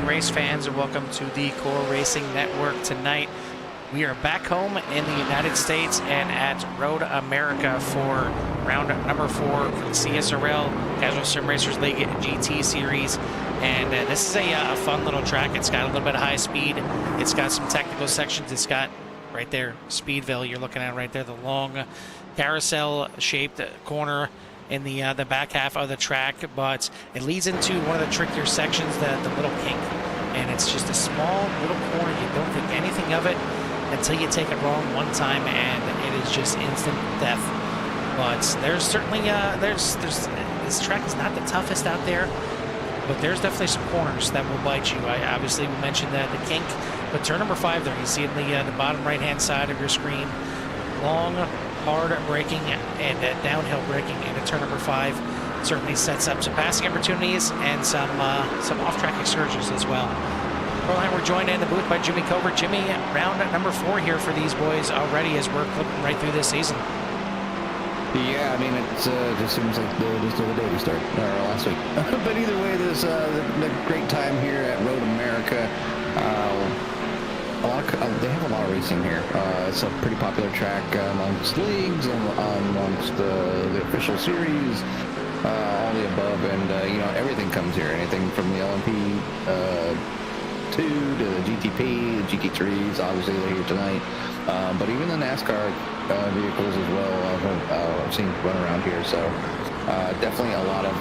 race fans, and welcome to the Core Racing Network. Tonight we are back home in the United States and at Road America for round number 4 for the CSRL Casual Sim Racers League GT Series. And this is a fun little track. It's got a little bit of high speed. It's got some technical sections. It's got right there Speedville, you're looking at right there, the long carousel shaped corner in the back half of the track, but it leads into one of the trickier sections, the little kink, and it's just a small little corner. You don't think anything of it until you take it wrong one time, and it is just instant death. But there's certainly this track is not the toughest out there, but there's definitely some corners that will bite you. I obviously mentioned the kink, but turn number 5 there, you see in the bottom right hand side of your screen, long, hard braking and downhill braking into turn number 5 certainly sets up some passing opportunities and some off-track excursions as well. We're joined in the booth by Jimmy Covert. Jimmy, round number 4 here for these boys already as we're clipping right through this season. Yeah, I mean, it just seems like just the day we started, or last week. But either way, there's a great time here at Road America. They have a lot of racing here. It's a pretty popular track amongst leagues and amongst the official series, all the above, and you know, everything comes here. Anything from the LMP 2 to the GTP, the GT3s, obviously they're here tonight. But even the NASCAR vehicles as well, I've seen run around here. So definitely a lot of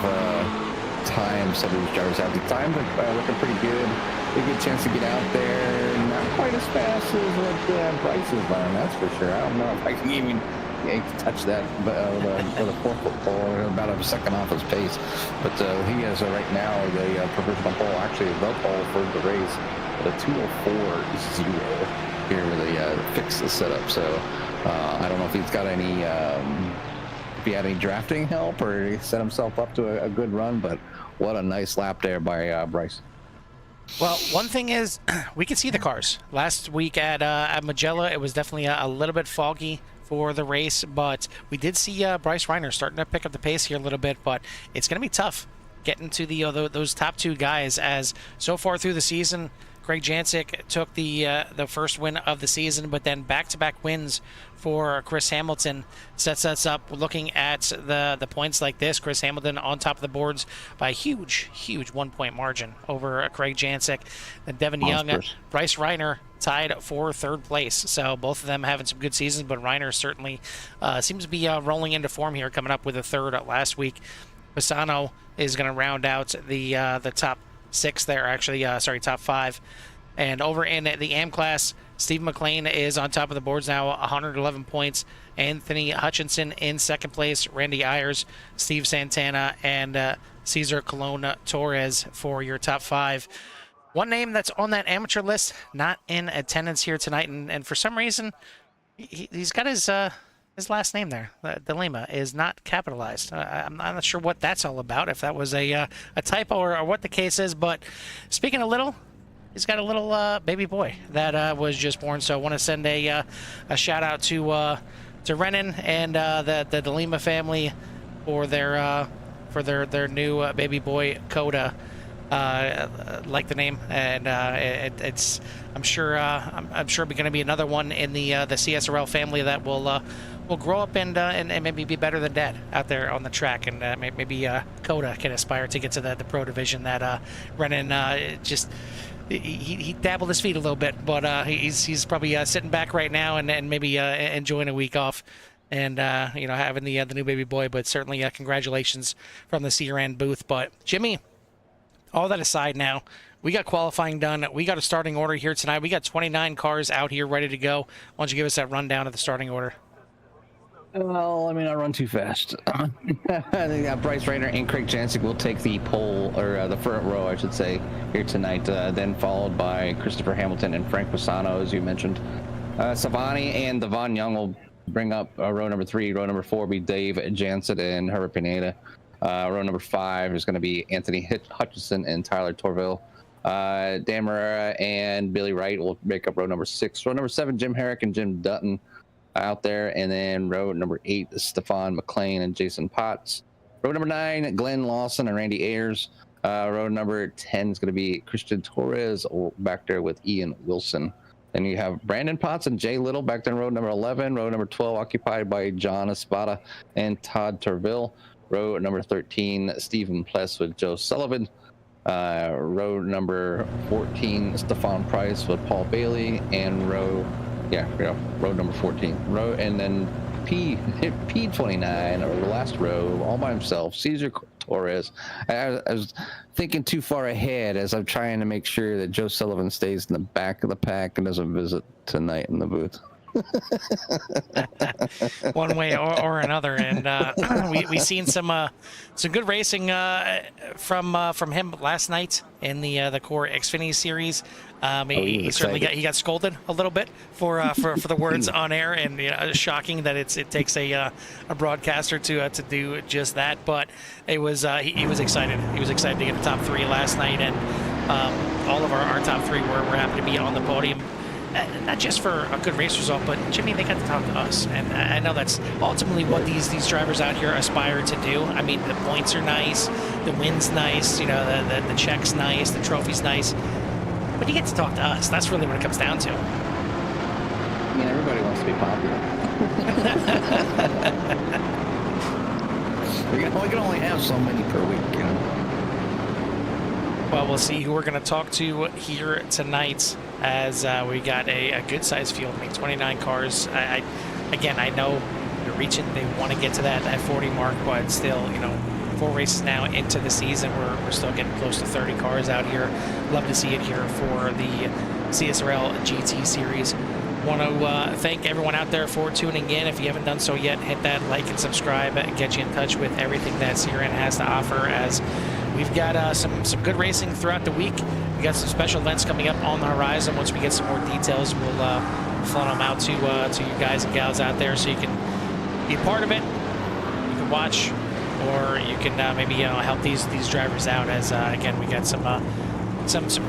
time some of these drivers have. The times are looking pretty good. A good chance to get out there, not quite as fast as what Bryce is running, that's for sure. I don't know if I can even touch that with a 4-foot pole, about a second off his pace. But he has right now the provisional pole, actually the pole for the race, at a 2:04.0 here where they fix the setup. So I don't know if he's got any, if he had any drafting help or he set himself up to a good run, but what a nice lap there by Bryce. Well, one thing is, we can see the cars. Last week at Magella, it was definitely a little bit foggy for the race, but we did see Bryce Reiner starting to pick up the pace here a little bit, but it's going to be tough getting to those top 2 guys, as so far through the season, Craig Jancic took the first win of the season, but then back-to-back wins for Chris Hamilton sets us up looking at the points like this. Chris Hamilton on top of the boards by a huge 1-point margin over Craig Jancic. And Devin Young, Bryce Reiner tied for 3rd place. So both of them having some good seasons, but Reiner certainly seems to be rolling into form here, coming up with a 3rd last week. Pisano is going to round out the top 6 there, actually, top 5. And over in the AM class, Steve McLean is on top of the boards now, 111 points. Anthony Hutchinson in 2nd place. Randy Ayers, Steve Santana, and Cesar Colonna Torres for your top 5. One name that's on that amateur list, not in attendance here tonight, and for some reason, he's got his last name there. De Lima is not capitalized. I'm not sure what that's all about, if that was a typo or what the case is. But speaking of little, he's got a little baby boy that was just born. So I want to send a shout out to Renan and the De Lima family for their new baby boy Coda. Like the name, and it's I'm sure going to be another one in the CSRL family that will grow up and maybe be better than Dad out there on the track, and maybe Coda can aspire to get to the pro division that Renan just he dabbled his feet a little bit, but he's probably sitting back right now and maybe enjoying a week off. And you know, having the new baby boy. But certainly congratulations from the CRN booth. But Jimmy, all that aside now, we got qualifying done. We got a starting order here tonight. We got 29 cars out here ready to go. Why don't you give us that rundown of the starting order? Well, I mean, I run too fast. I think Bryce Reiner and Craig Jancic will take the pole, or the front row, I should say, here tonight. Then followed by Christopher Hamilton and Frank Pisano, as you mentioned. Savani and Devon Young will bring up row number 3. Row number 4 will be Dave Jansen and Herbert Pineda. Row number 5 is going to be Anthony Hutchinson and Tyler Torville. Dan Marrera and Billy Wright will make up row number 6. Row number 7, Jim Herrick and Jim Dutton out there. And then row number 8, Stefan McLean and Jason Potts. Row number 9, Glenn Lawson and Randy Ayers. Row number 10 is going to be Christian Torres back there with Ian Wilson. Then you have Brandon Potts and Jay Little back there in row number 11. Row number 12 occupied by John Espada and Todd Terville. Row number 13, Stephen Pless with Joe Sullivan. Row number 14, Stefan Price with Paul Bailey. And row number 14. And then P29, or the last row, all by himself, Cesar Torres. I was thinking too far ahead as I'm trying to make sure that Joe Sullivan stays in the back of the pack and doesn't visit tonight in the booth. One way or another, and we seen some good racing from him last night in the Core Xfinity series. He certainly got scolded a little bit for the words on air, and shocking that it takes a broadcaster to do just that. But it was he was excited. He was excited to get the top 3 last night, and all of our top 3 were happy to be on the podium. Not just for a good race result, but Jimmy, they got to talk to us, and I know that's ultimately what these drivers out here aspire to do. I mean, the points are nice, the win's nice, the check's nice, the trophy's nice, but you get to talk to us. That's really what it comes down to. I mean, everybody wants to be popular. We can only have so many per week, Well, we'll see who we're going to talk to here tonight, as we got a good-sized field. I mean, 29 cars. I know they're reaching. They want to get to that 40 mark, but still, 4 races now into the season, we're still getting close to 30 cars out here. Love to see it here for the CSRL GT Series. Want to thank everyone out there for tuning in. If you haven't done so yet, hit that like and subscribe and get you in touch with everything that CRN has to offer, as we've got some good racing throughout the week. We got some special events coming up on the horizon. Once we get some more details, we'll float them out to you guys and gals out there, so you can be a part of it. You can watch, or you can maybe help these drivers out. As again, we got some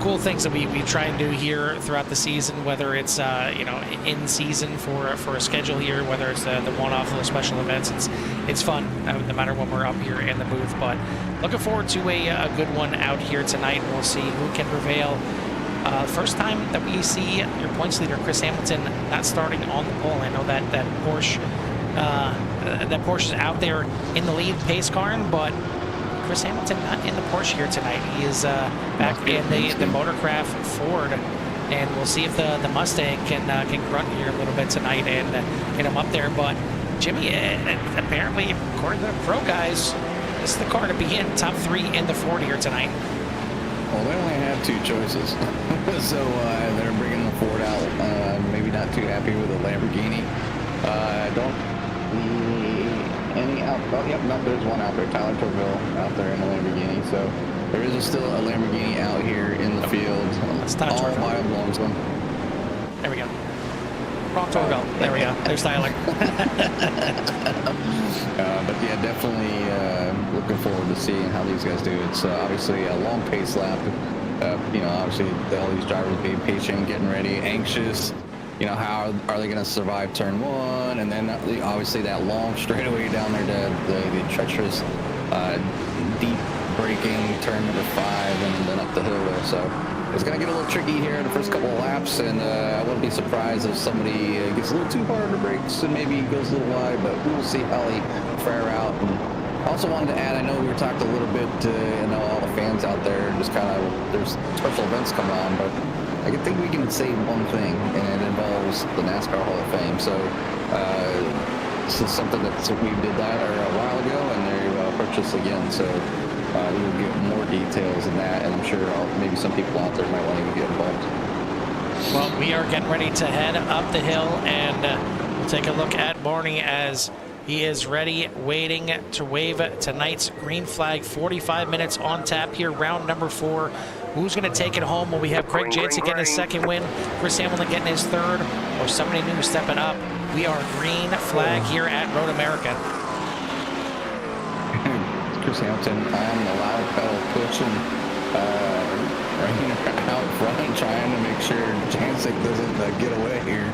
cool things that we try and do here throughout the season, whether it's in season for a schedule here, whether it's the one-off little special events. It's fun no matter when we're up here in the booth. But looking forward to a good one out here tonight. We'll see who can prevail. First time that we see your points leader Chris Hamilton not starting on the pole. I know that Porsche is out there in the lead pace car, but Chris Hamilton not in the Porsche here tonight. He is back in the Motorcraft Ford, and we'll see if the Mustang can grunt here a little bit tonight and get him up there. But Jimmy, apparently, according to the pro guys, this is the car to be in top 3 in the Ford here tonight. Well, they only have 2 choices, so they're bringing the Ford out. Maybe not too happy with the Lamborghini. Any out? Oh, yep, no, there's one out there. Tyler Terville out there in the Lamborghini. So there is still a Lamborghini out here in the field. It's Tyler all Terville. by belongs to them. There we go. Wrong Terville. There we go. There's Tyler. But yeah, definitely looking forward to seeing how these guys do. It's obviously a long pace lap. Obviously all these drivers being patient, getting ready, anxious. How are they going to survive turn 1, and then obviously that long straightaway down there, the treacherous, deep braking turn number 5, and then up the hill there. So it's going to get a little tricky here in the first couple of laps, and I wouldn't be surprised if somebody gets a little too hard on the brakes and maybe goes a little wide, but we'll see how they fare out. And I also wanted to add, I know we talked a little bit, all the fans out there, just kind of, there's special events coming on, but I think we can say one thing, and it involves the NASCAR Hall of Fame. So this is something that we did that a while ago, and they purchased again. So we will get more details in that, and I'm sure maybe some people out there might want to get involved. Well, we are getting ready to head up the hill, and we'll take a look at Barney as he is ready, waiting to wave tonight's green flag. 45 minutes on tap here, round number 4. Who's going to take it home? Will we have Craig Jansen getting his 2nd win, Chris Hamilton getting his 3rd, or somebody new stepping up? We are green flag here at Road America. Chris Hamilton on the loud pedal, pushing right out front, trying to make sure Jansen doesn't get away here.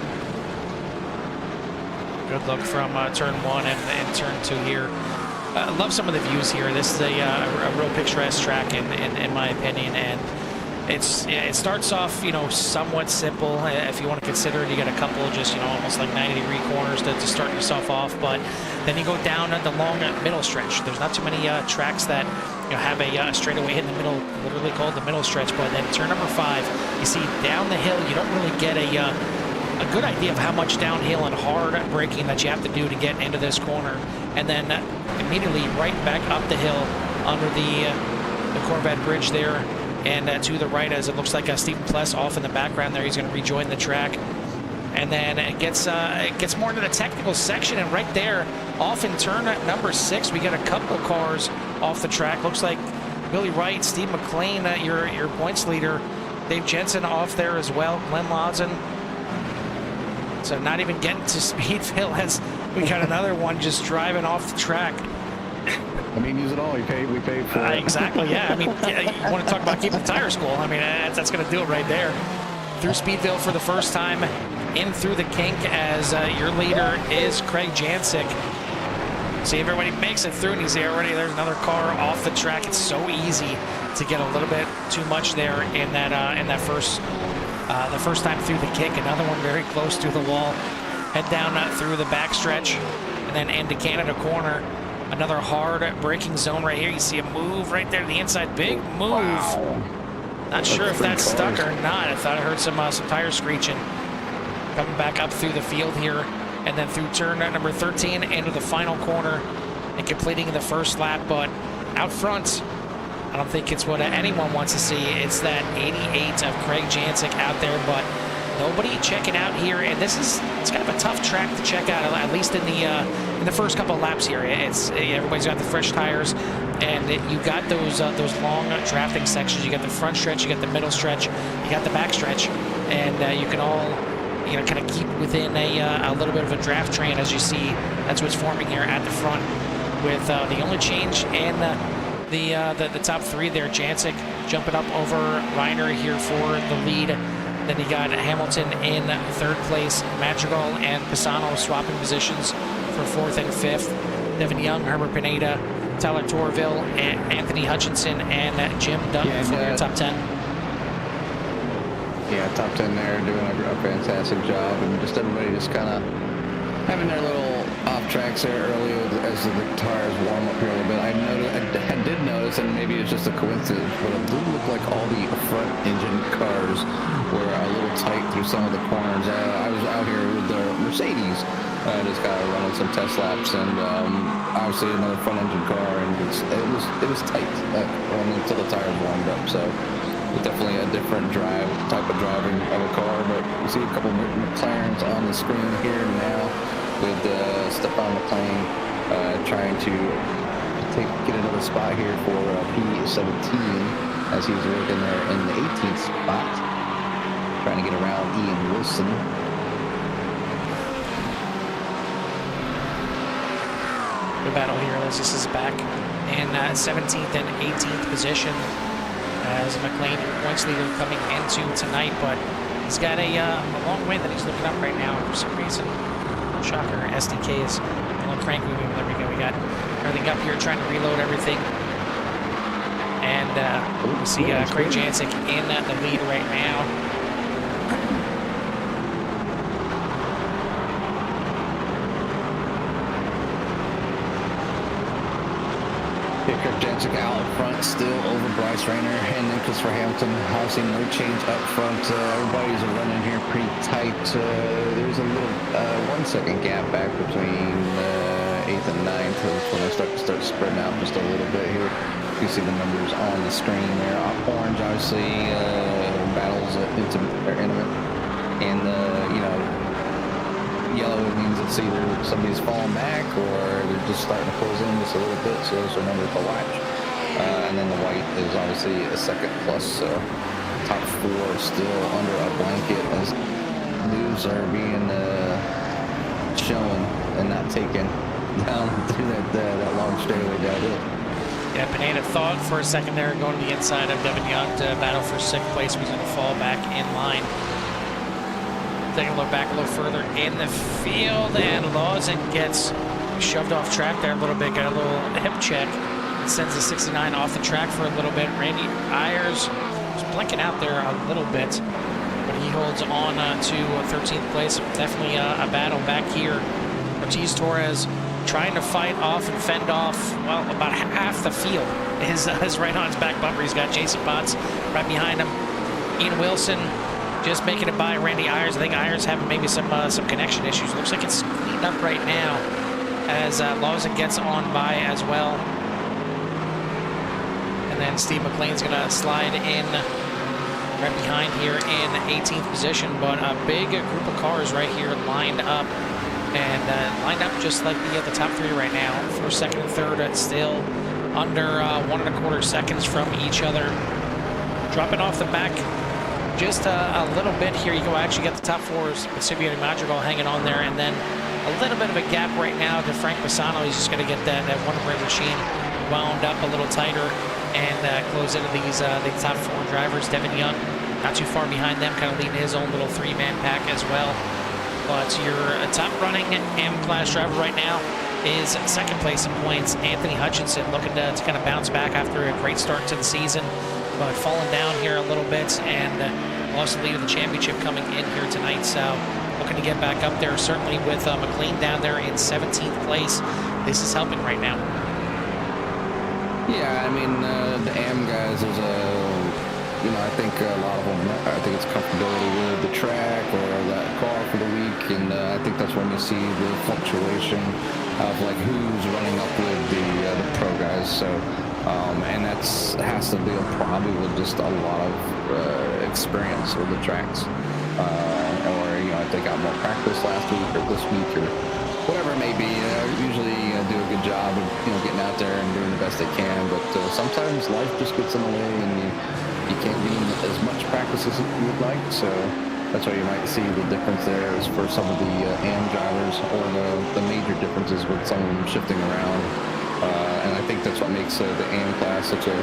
Good look from turn 1 and turn 2 here. I love some of the views here. This is a real picturesque track in my opinion, and it starts off, you know, somewhat simple if you want to consider it. You got a couple of just, you know, almost like 90-degree corners to start yourself off, but then you go down the long middle stretch. There's not too many tracks that, you know, have a straightaway in the middle, literally called the middle stretch. But then turn number 5, you see down the hill, you don't really get a good idea of how much downhill and hard braking that you have to do to get into this corner, and then immediately right back up the hill under the Corvette bridge there, and to the right, as it looks like Stephen Pless off in the background there. He's going to rejoin the track, and then it gets more into the technical section, and right there off in turn number 6, we got a couple cars off the track. Looks like Billy Wright, Steve McLean, your points leader, Dave Jensen off there as well, Glenn Lawson. So not even getting to Speedville as we got another one just driving off the track. I mean, use it all. We paid for it. Exactly, yeah. I mean, you want to talk about keeping the tires cool. I mean, that's going to do it right there. Through Speedville for the first time, in through the kink, as your leader is Craig Jancic. See if everybody makes it through, and he's there already. There's another car off the track. It's so easy to get a little bit too much there in that first the first time through the kick. Another one very close to the wall. Head down through the backstretch, and then into Canada corner. Another hard braking zone right here. You see a move right there to the inside. Big move. Wow. Not sure if that's stuck or not. I thought I heard some tires screeching. Coming back up through the field here, and then through turn number 13 into the final corner and completing the first lap. But out front, I don't think it's what anyone wants to see. It's that 88 of Craig Jancic out there, but nobody checking out here. And it's kind of a tough track to check out, at least in the first couple of laps here. Everybody's got the fresh tires, and you got those long drafting sections. You got the front stretch, you got the middle stretch, you got the back stretch, and you can all, you know, kind of keep within a little bit of a draft train, as you see. That's what's forming here at the front, with the only change in the top 3 there. Jancic jumping up over Reiner here for the lead. Then you got Hamilton in 3rd place. Madrigal and Pisano swapping positions for 4th and 5th. Devin Young, Herbert Pineda, Tyler Torville, and Anthony Hutchinson, and Jim Dutton for your top 10. Yeah, top 10 there, doing a fantastic job, and just everybody just kind of having their little off tracks there early as the tires warm up here a little bit. I did notice, and maybe it's just a coincidence, but it did look like all the front engine cars were a little tight through some of the corners. I was out here with the Mercedes, just got running some test laps, and obviously another front engine car, and it was tight until the tires warmed up. So definitely a different type of driving of a car. But you see a couple of McLarens on the screen here now, with Stefan McLean trying to get another spot here for P17, as he's working there in the 18th spot, trying to get around Ian Wilson. The battle here, as this is back in 17th and 18th position, as McLean, your points leader, coming into tonight. But he's got a long way that he's looking up right now for some reason. Shocker, SDK is a little cranky. There we go. We got everything up here, trying to reload everything. And we see Craig Jancic in the lead right now. Craig Jancic out in front, still over Bryce Rainer, and then Christopher Hamilton. Obviously no change up front. Everybody's running here pretty tight. There's a little 1 second gap back between 8th and 9th. That's when I start spreading out just a little bit here. You see the numbers on the screen there. Orange obviously battles intimate, and yellow means it's either somebody's falling back or they're just starting to close in just a little bit, so those are numbers to watch. And then the white is obviously a second plus, so top 4 still under a blanket as moves are being shown and not taken down through that long straightaway downhill. Yeah, Pineda thought for a second there, going to the inside of Devin Young to battle for 6th place. He's going to fall back in line. Taking a look back a little further in the field, and Lawson gets shoved off track there a little bit, got a little hip check, sends the 69 off the track for a little bit. Randy Ayers was blinking out there a little bit, but he holds on to 13th place. Definitely a battle back here. Ortiz Torres trying to fight off and fend off, well, about half the field is right on his back bumper. He's got Jason Potts right behind him. Ian Wilson just making it by Randy Ayers. I think Ayers having maybe some connection issues. Looks like it's cleaned up right now as Lawson gets on by as well. And then Steve McLean's going to slide in right behind here in 18th position. But a big group of cars right here lined up. And lined up just like the top three right now. First, second, and third still under 1.25 seconds from each other. Dropping off the back just a little bit here. You go actually get the top fours. Silvio Madrigal hanging on there. And then a little bit of a gap right now to Frank Bassano. He's just going to get that one-way machine wound up a little tighter and close into these the top four drivers. Devin Young not too far behind them, kind of leading his own little three-man pack as well. But your top-running M-Class driver right now is second place in points. Anthony Hutchinson looking to kind of bounce back after a great start to the season, but falling down here a little bit and lost the lead of the championship coming in here tonight. So looking to get back up there, certainly with McLean down there in 17th place. This is helping right now. Yeah, I mean, the AM guys is you know, I think a lot of them, I think it's comfortability with the track or that car for the week, and I think that's when you see the fluctuation of like who's running up with the pro guys. So, and has to deal probably with just a lot of experience with the tracks, or you know, if they got more practice last week or this week or whatever it may be. Usually do a good job of getting out there and doing the best they can, but sometimes life just gets in the way and you can't be in as much practice as you would like, so that's why you might see the difference there is for some of the AM drivers, or the major differences with some of them shifting around. And I think that's what makes the AM class such a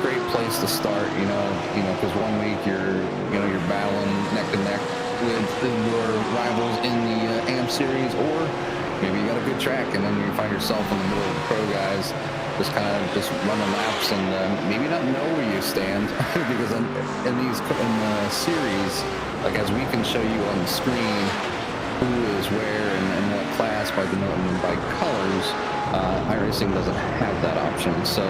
great place to start. Because one week you're battling neck to neck with your rivals in the AM series, or maybe you got a good track and then you find yourself in the middle of the pro guys, just kind of running laps and maybe not know where you stand. Because in the series, like as we can show you on the screen who is where and what class by colors, iRacing doesn't have that option. So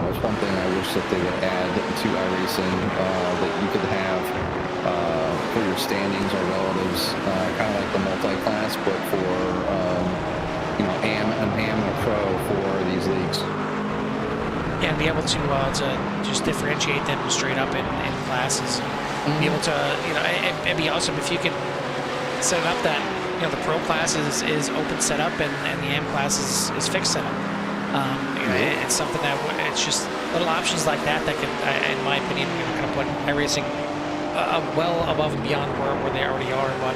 it's one thing I wish that they would add to iRacing, that you could have for your standings or relatives, kind of like the multi-class, but for AM and a pro for these leagues. Yeah, and be able to just differentiate them straight up in classes. Mm-hmm. Be able to, it'd be awesome if you can set it up that, the pro class is open setup and the AM class is fixed setup. It's something that it's just little options like that can, in my opinion, kind of put iRacing well above and beyond where they already are. But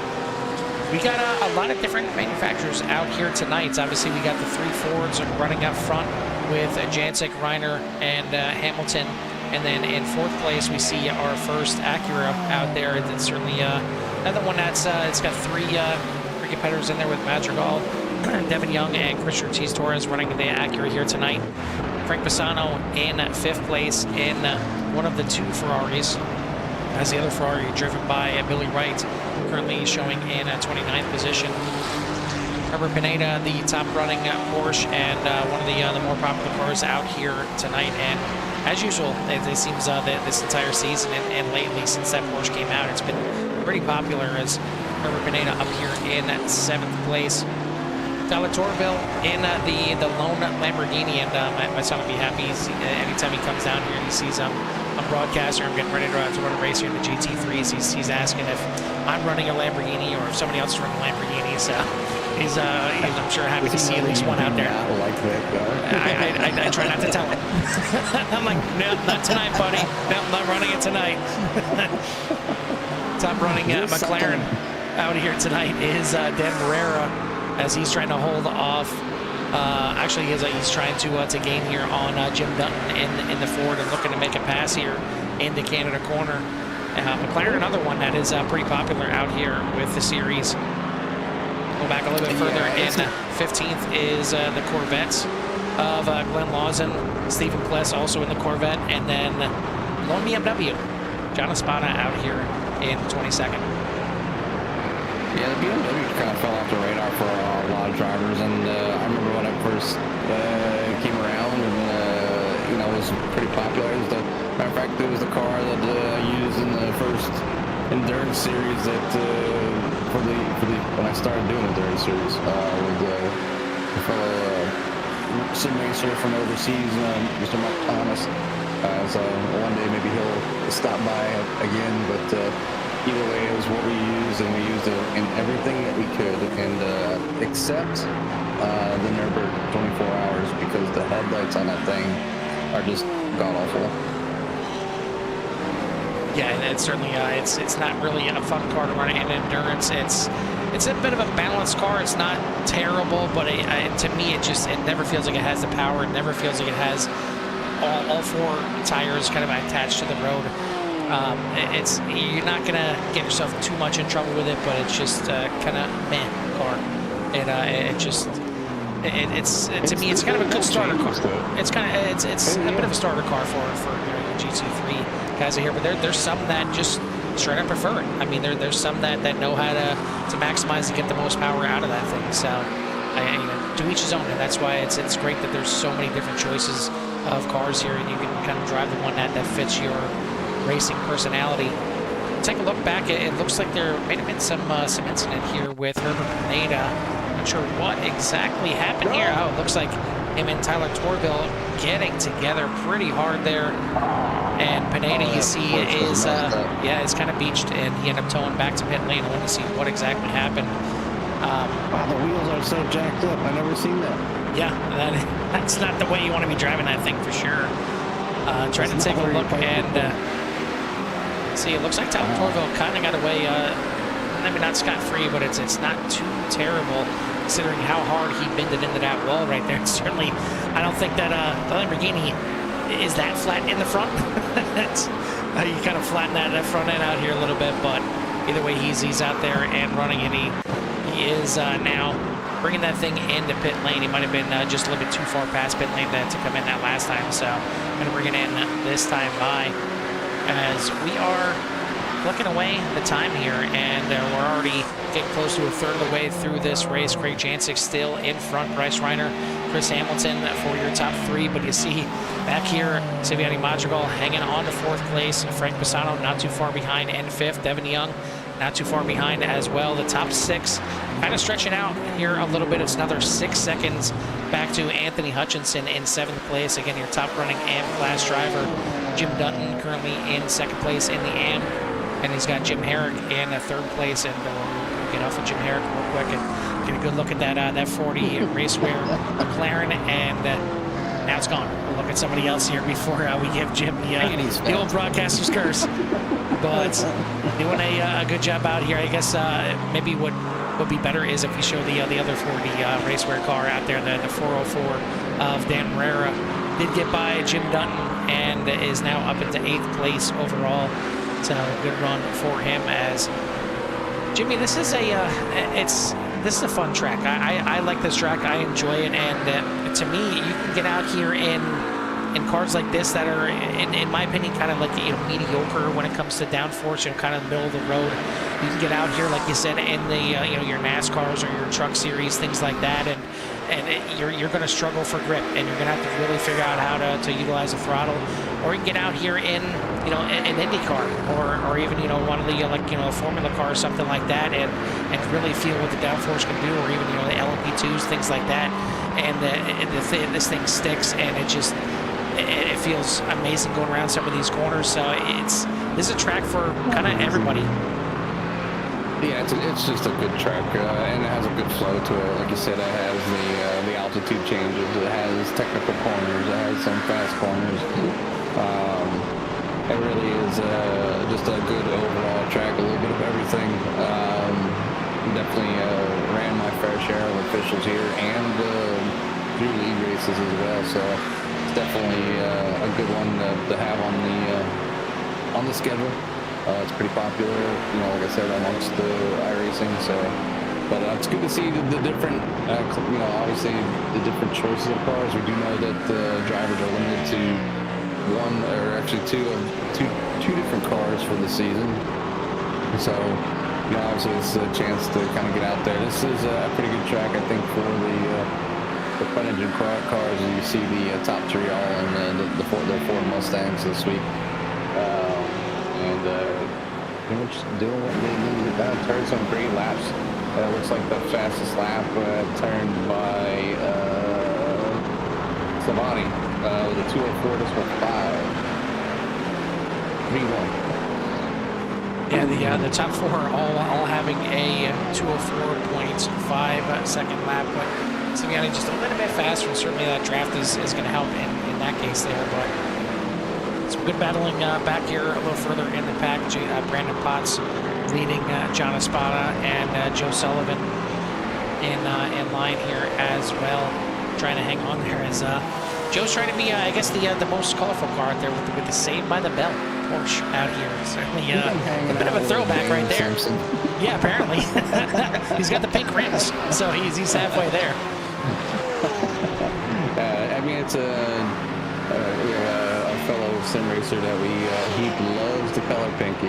we got a lot of different manufacturers out here tonight. Obviously, we got the 3 Fords running up front with Jancic, Reiner, and Hamilton. And then in 4th place, we see our first Acura out there. It's certainly another one that's it's got 3 competitors in there with Madrigal, Devin Young, and Christian Ortiz Torres running the Acura here tonight. Frank Bassano in 5th place in one of the 2 Ferraris, as the other Ferrari driven by Billy Wright, currently showing in 29th position. Herbert Pineda, the top-running Porsche, and one of the more popular cars out here tonight. And as usual, it seems that this entire season and lately since that Porsche came out, it's been pretty popular, as Herbert Pineda up here in 7th place. Tyler Torville in the lone Lamborghini, and my son will be happy anytime he comes down here and he sees a broadcaster. I'm getting ready to run a race here in the GT3s. He's asking if I'm running a Lamborghini or if somebody else is running a Lamborghini. So he's I'm sure happy to see at least one out there. Like that, I try not to tell him. I'm like, no, not tonight, buddy. No, I'm not running it tonight. Top running McLaren out here tonight is Dan Barrera, as he's trying to hold off. Actually, he's trying to gain here on Jim Dutton in the Ford and looking to make a pass here in the Canada corner. McLaren, another one that is pretty popular out here with the series. Go back a little bit further. In 15th is the Corvettes of Glenn Lawson, Stephen Pless also in the Corvette, and then Lone BMW, John Espada out here in 22nd. Yeah, the BMW kind of fell off the radar for a lot of drivers, and I remember when it first came around, and you know, it was pretty popular. It was matter of fact, it was the car that I used in the first endurance series that for the when I started doing endurance series with a fellow sim racer from overseas, Mr. Mark Thomas. So one day maybe he'll stop by again, but either way, it was what we used, and we used it in everything that we could, and except the Nürburgring 24 hours, because the headlights on that thing are just god-awful. Yeah, and it's certainly it's not really a fun car to run in endurance. It's a bit of a balanced car. It's not terrible, but to me, it never feels like it has the power. It never feels like it has all four tires kind of attached to the road. You're not gonna get yourself too much in trouble with it, but it's just kind of meh car. To me, it's kind of a good starter car. It's a bit of a starter car for GT3 guys here, but there's some that just straight up prefer it. I mean, there's some that know how to maximize and get the most power out of that thing. So, to each his own, and that's why it's great that there's so many different choices of cars here, and you can kind of drive the one that fits your racing personality. Take a look back. It looks like there may have been some incident here with Herbert Pineda. Not sure what exactly happened here. Oh, it looks like him and Tyler Torville getting together pretty hard there. And Pineda, you see, is kind of beached, and he ended up towing back to pit lane. I want to see what exactly happened. Wow, the wheels are so jacked up. I've never seen that. Yeah, that's not the way you want to be driving that thing for sure. Trying to take a look and see. It looks like Tyler Torville kind of got away. Maybe not scot-free, but it's not too terrible considering how hard he bended into that wall right there. Certainly, I don't think that the Lamborghini is that flat in the front. You kind of flatten that front end out here a little bit, but either way, he's out there and running, and he is now bringing that thing into pit lane. He might have been just a little bit too far past pit lane to come in that last time, so I'm going to bring it in this time by, as we are looking away the time here, and we're already getting close to a third of the way through this race. Craig Jancic still in front, Bryce Reiner, Chris Hamilton for your top three, but you see back here, Siviani Madrigal hanging on to fourth place, Frank Pisano not too far behind in fifth, Devin Young not too far behind as well. The top six kind of stretching out here a little bit. It's another 6 seconds back to Anthony Hutchinson in seventh place. Again, your top running AM class driver, Jim Dutton, currently in second place in the AM. And he's got Jim Herrick in third place, and we'll get off of Jim Herrick real quick and get a good look at that 40 Racewear McLaren, and now it's gone. We'll look at somebody else here before we give Jim the old broadcaster's curse. But doing a good job out here. I guess maybe what would be better is if we show the other 40 Racewear car out there, the 404 of Dan Herrera. Did get by Jim Dutton and is now up into 8th place overall. So good run for him. As Jimmy, this is a fun track. I like this track. I enjoy it, and to me, you can get out here in cars like this that are, in my opinion, kind of like mediocre when it comes to downforce, kind of middle of the road. You can get out here, like you said, in the your NASCARs or your truck series, things like that, and you're going to struggle for grip, and you're going to have to really figure out how to utilize the throttle. Or you can get out here in an IndyCar or even one of the a Formula car or something like that, and really feel what the downforce can do, or even the LMP2s, things like that. And this thing sticks, and it feels amazing going around some of these corners. So this is a track for kind of everybody. Yeah, it's just a good track, and it has a good flow to it. Like you said, it has the altitude changes, it has technical corners, it has some fast corners. It really is just a good overall track, a little bit of everything. Definitely ran my fair share of officials here and through league races as well. So it's definitely a good one to have on the schedule. It's pretty popular, like I said, amongst the iRacing. So But it's good to see the different, you know, obviously the different choices of cars. We do know that drivers are limited to one, or actually two different cars for the season. So, you know, obviously it's a chance to kind of get out there. This is a pretty good track, I think, for the front engine cars. And you see the top three all in the Ford Mustangs this week. Pretty much doing what they need to do. Turned some great laps. Looks like the fastest lap turned by Savani with a 2:04. This was 5:31. Yeah, the top four are all having a 2:04.5 second lap, but Savani just a little bit faster, and certainly that draft is going to help in that case there. But some good battling back here a little further in the pack. Brandon Potts leading John Espada and Joe Sullivan in line here as well, trying to hang on there as Joe's trying to be, I guess, the most colorful car out there with the Saved by the Bell Porsche out here. Certainly a bit of a throwback right there. Simpson. Yeah, apparently. He's got the pink rims, so he's halfway there. I mean, it's a fellow sim racer that he loves the color pink. He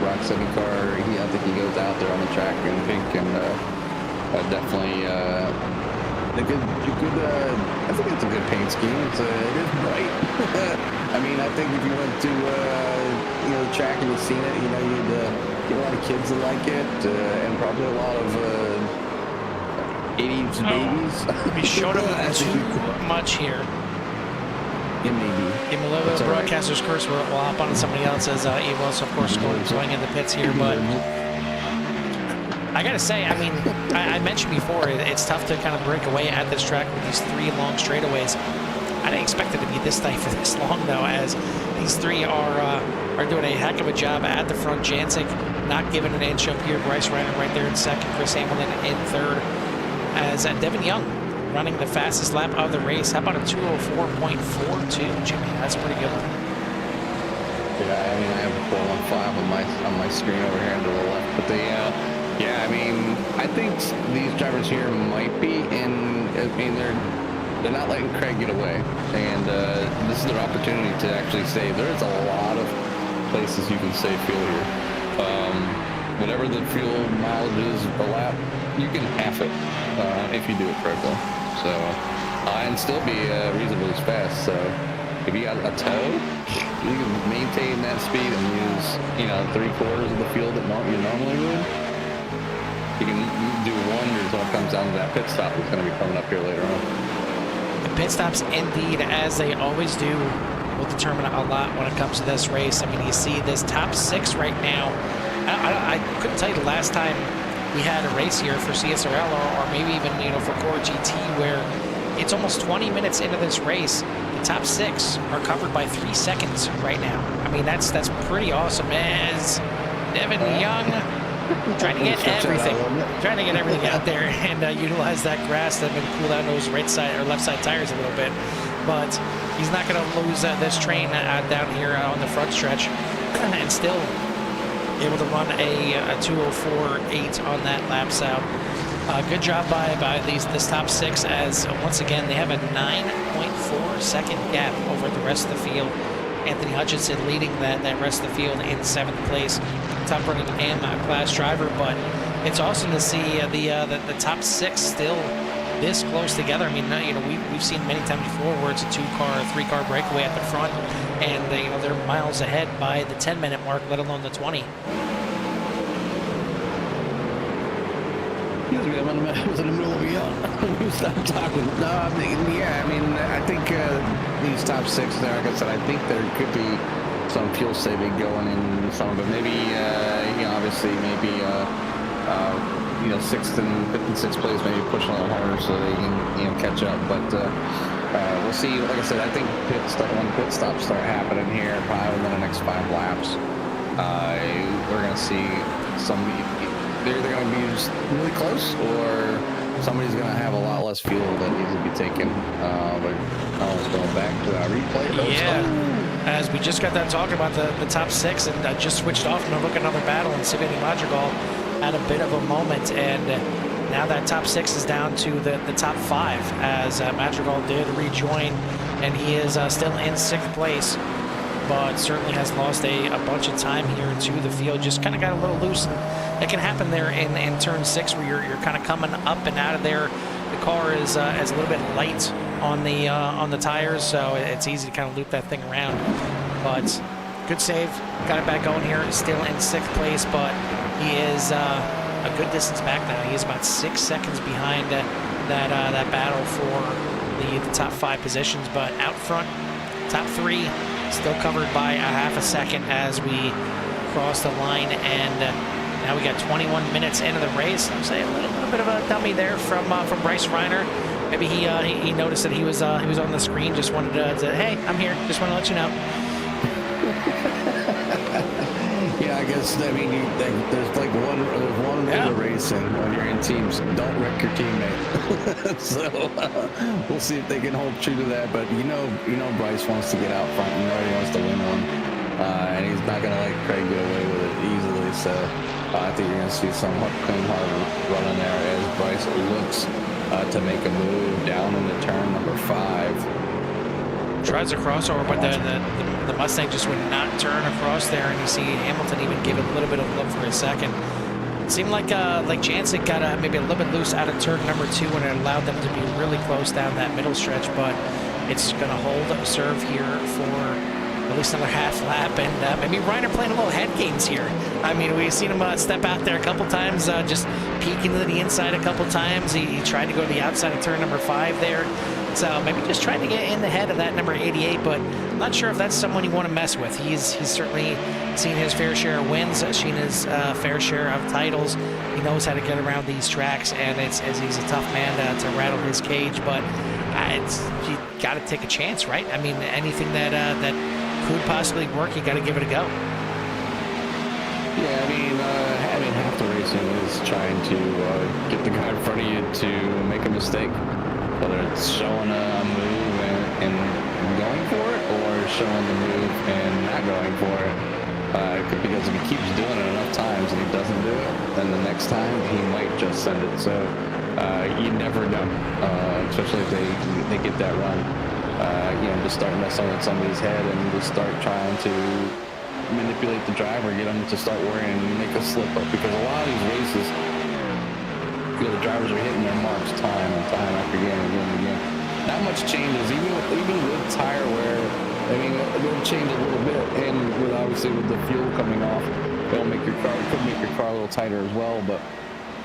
rocks any car. I think he goes out there on the track in pink, and definitely a good. I think it's a good paint scheme. It is bright. I mean, I think if you went to the track and you've seen it, you'd get a lot of kids that like it, and probably a lot of 80s babies. We showed him too much here. Yeah, maybe. Give him a little bit of broadcaster's curse. We'll hop on to somebody else as Evo's, of course, going in the pits here. But I got to say, I mean, I mentioned before, it's tough to kind of break away at this track with these three long straightaways. I didn't expect it to be this tight for this long, though, as these three are doing a heck of a job at the front. Jancic not giving an inch up here. Bryce Reiner right there in second. Chris Hamilton in third. As Devin Young running the fastest lap of the race. How about a 2:04.42, Jimmy? That's pretty good. Yeah, I mean, I have a 4:15 on my screen over here to the left, but yeah, I mean, I think these drivers here might be in. I mean, they're not letting Craig get away, and this is their opportunity to actually save. There's a lot of places you can save fuel here. Whatever the fuel mileage is per lap, you can half it if you do it correctly. So, and still be reasonably fast. So, if you got a tow, you can maintain that speed and use 3/4 of the fuel that you normally would. You can do wonders when it comes down to that pit stop that's going to be coming up here later on. The pit stops, indeed, as they always do, will determine a lot when it comes to this race. I mean, you see this top six right now. I couldn't tell you the last time we had a race here for CSRL or maybe even for Core GT where it's almost 20 minutes into this race. The top six are covered by 3 seconds right now. I mean, that's pretty awesome. As Devin Young trying to get everything out there and utilize that grass that been cooled out those right side or left side tires a little bit. But he's not going to lose this train down here on the front stretch, and still able to run a 2:04.8 on that laps out. Good job by this top six, as once again they have a 9.4 second gap over the rest of the field. Anthony Hutchinson leading that rest of the field in 7th place, top running M-class driver. But it's awesome to see the top six still this close together. I mean, we've seen many times before where it's a 3-car breakaway at the front, and they're miles ahead by the 10-minute mark, let alone the 20. Excuse me, I was in the middle of a yawn. Stop talking. No, I think these top six there, like I said, I think there could be some fuel saving going in some of it. Maybe, obviously, maybe 6th and 5th and 6th place, maybe pushing a little harder so they can catch up. But we'll see. Like I said, I think when pit stops start happening here, probably within the next 5 laps, we're going to see they're either going to be just really close, or somebody's going to have a lot less fuel that needs to be taken. But I was going back to that replay. Yeah. As we just got done talking about the top six, and I just switched off and look at another battle, and Savini Madrigal had a bit of a moment, and now that top 6 is down to the top 5, as Madrigal did rejoin, and he is still in 6th place, but certainly has lost a bunch of time here to the field. Just kind of got a little loose. It can happen there in turn 6, where you're kind of coming up and out of there. The car is a little bit light on the tires, so it's easy to kind of loop that thing around. But good save, got it back going here. Still in 6th place, but he is a good distance back now. He is about 6 seconds behind that battle for the top 5 positions. But out front, top 3 still covered by a half a second as we cross the line, and now we got 21 minutes into the race. I'm saying a little bit of a dummy there from Bryce Reiner. Maybe he noticed that he was on the screen. Just wanted to hey, I'm here. Just want to let you know. Yeah, I guess, I mean, there's like one rule of racing when you're in teams: don't wreck your teammate. So we'll see if they can hold true to that. But you know, Bryce wants to get out front. You know, he wants to win one, and he's not going to let Craig get away with it easily. So I think you're going to see some clean hard running there as Bryce looks to make a move down into turn number 5. Tries a crossover, but the Mustang just would not turn across there, and you see Hamilton even give it a little bit of a look for a second. It seemed like Jansic got maybe a little bit loose out of turn number 2, and it allowed them to be really close down that middle stretch, but it's going to hold serve here for at least another half lap, and maybe Reiner playing a little head games here. I mean, we've seen him step out there a couple times, just peeking to the inside a couple times. He tried to go to the outside of turn number 5 there. So maybe just trying to get in the head of that number 88, but I'm not sure if that's someone you want to mess with. He's certainly seen his fair share of wins, seen his fair share of titles. He knows how to get around these tracks, and he's a tough man to rattle his cage. But you got to take a chance, right? I mean, anything that could possibly work, you got to give it a go. Yeah, I mean, half the racing is trying to get the guy in front of you to make a mistake. Whether it's showing a move and going for it, or showing the move and not going for it. Because if he keeps doing it enough times and he doesn't do it, then the next time he might just send it. So you never know, especially if they get that run. Just start messing with somebody's head and just start trying to manipulate the driver, get them to start worrying and make a slip up. Because a lot of these races, the drivers are hitting their marks time and time after again and again and again. Not much changes, even with tire wear. I mean, it'll change a little bit, and obviously with the fuel coming off, it'll make your car, could make your car a little tighter as well. But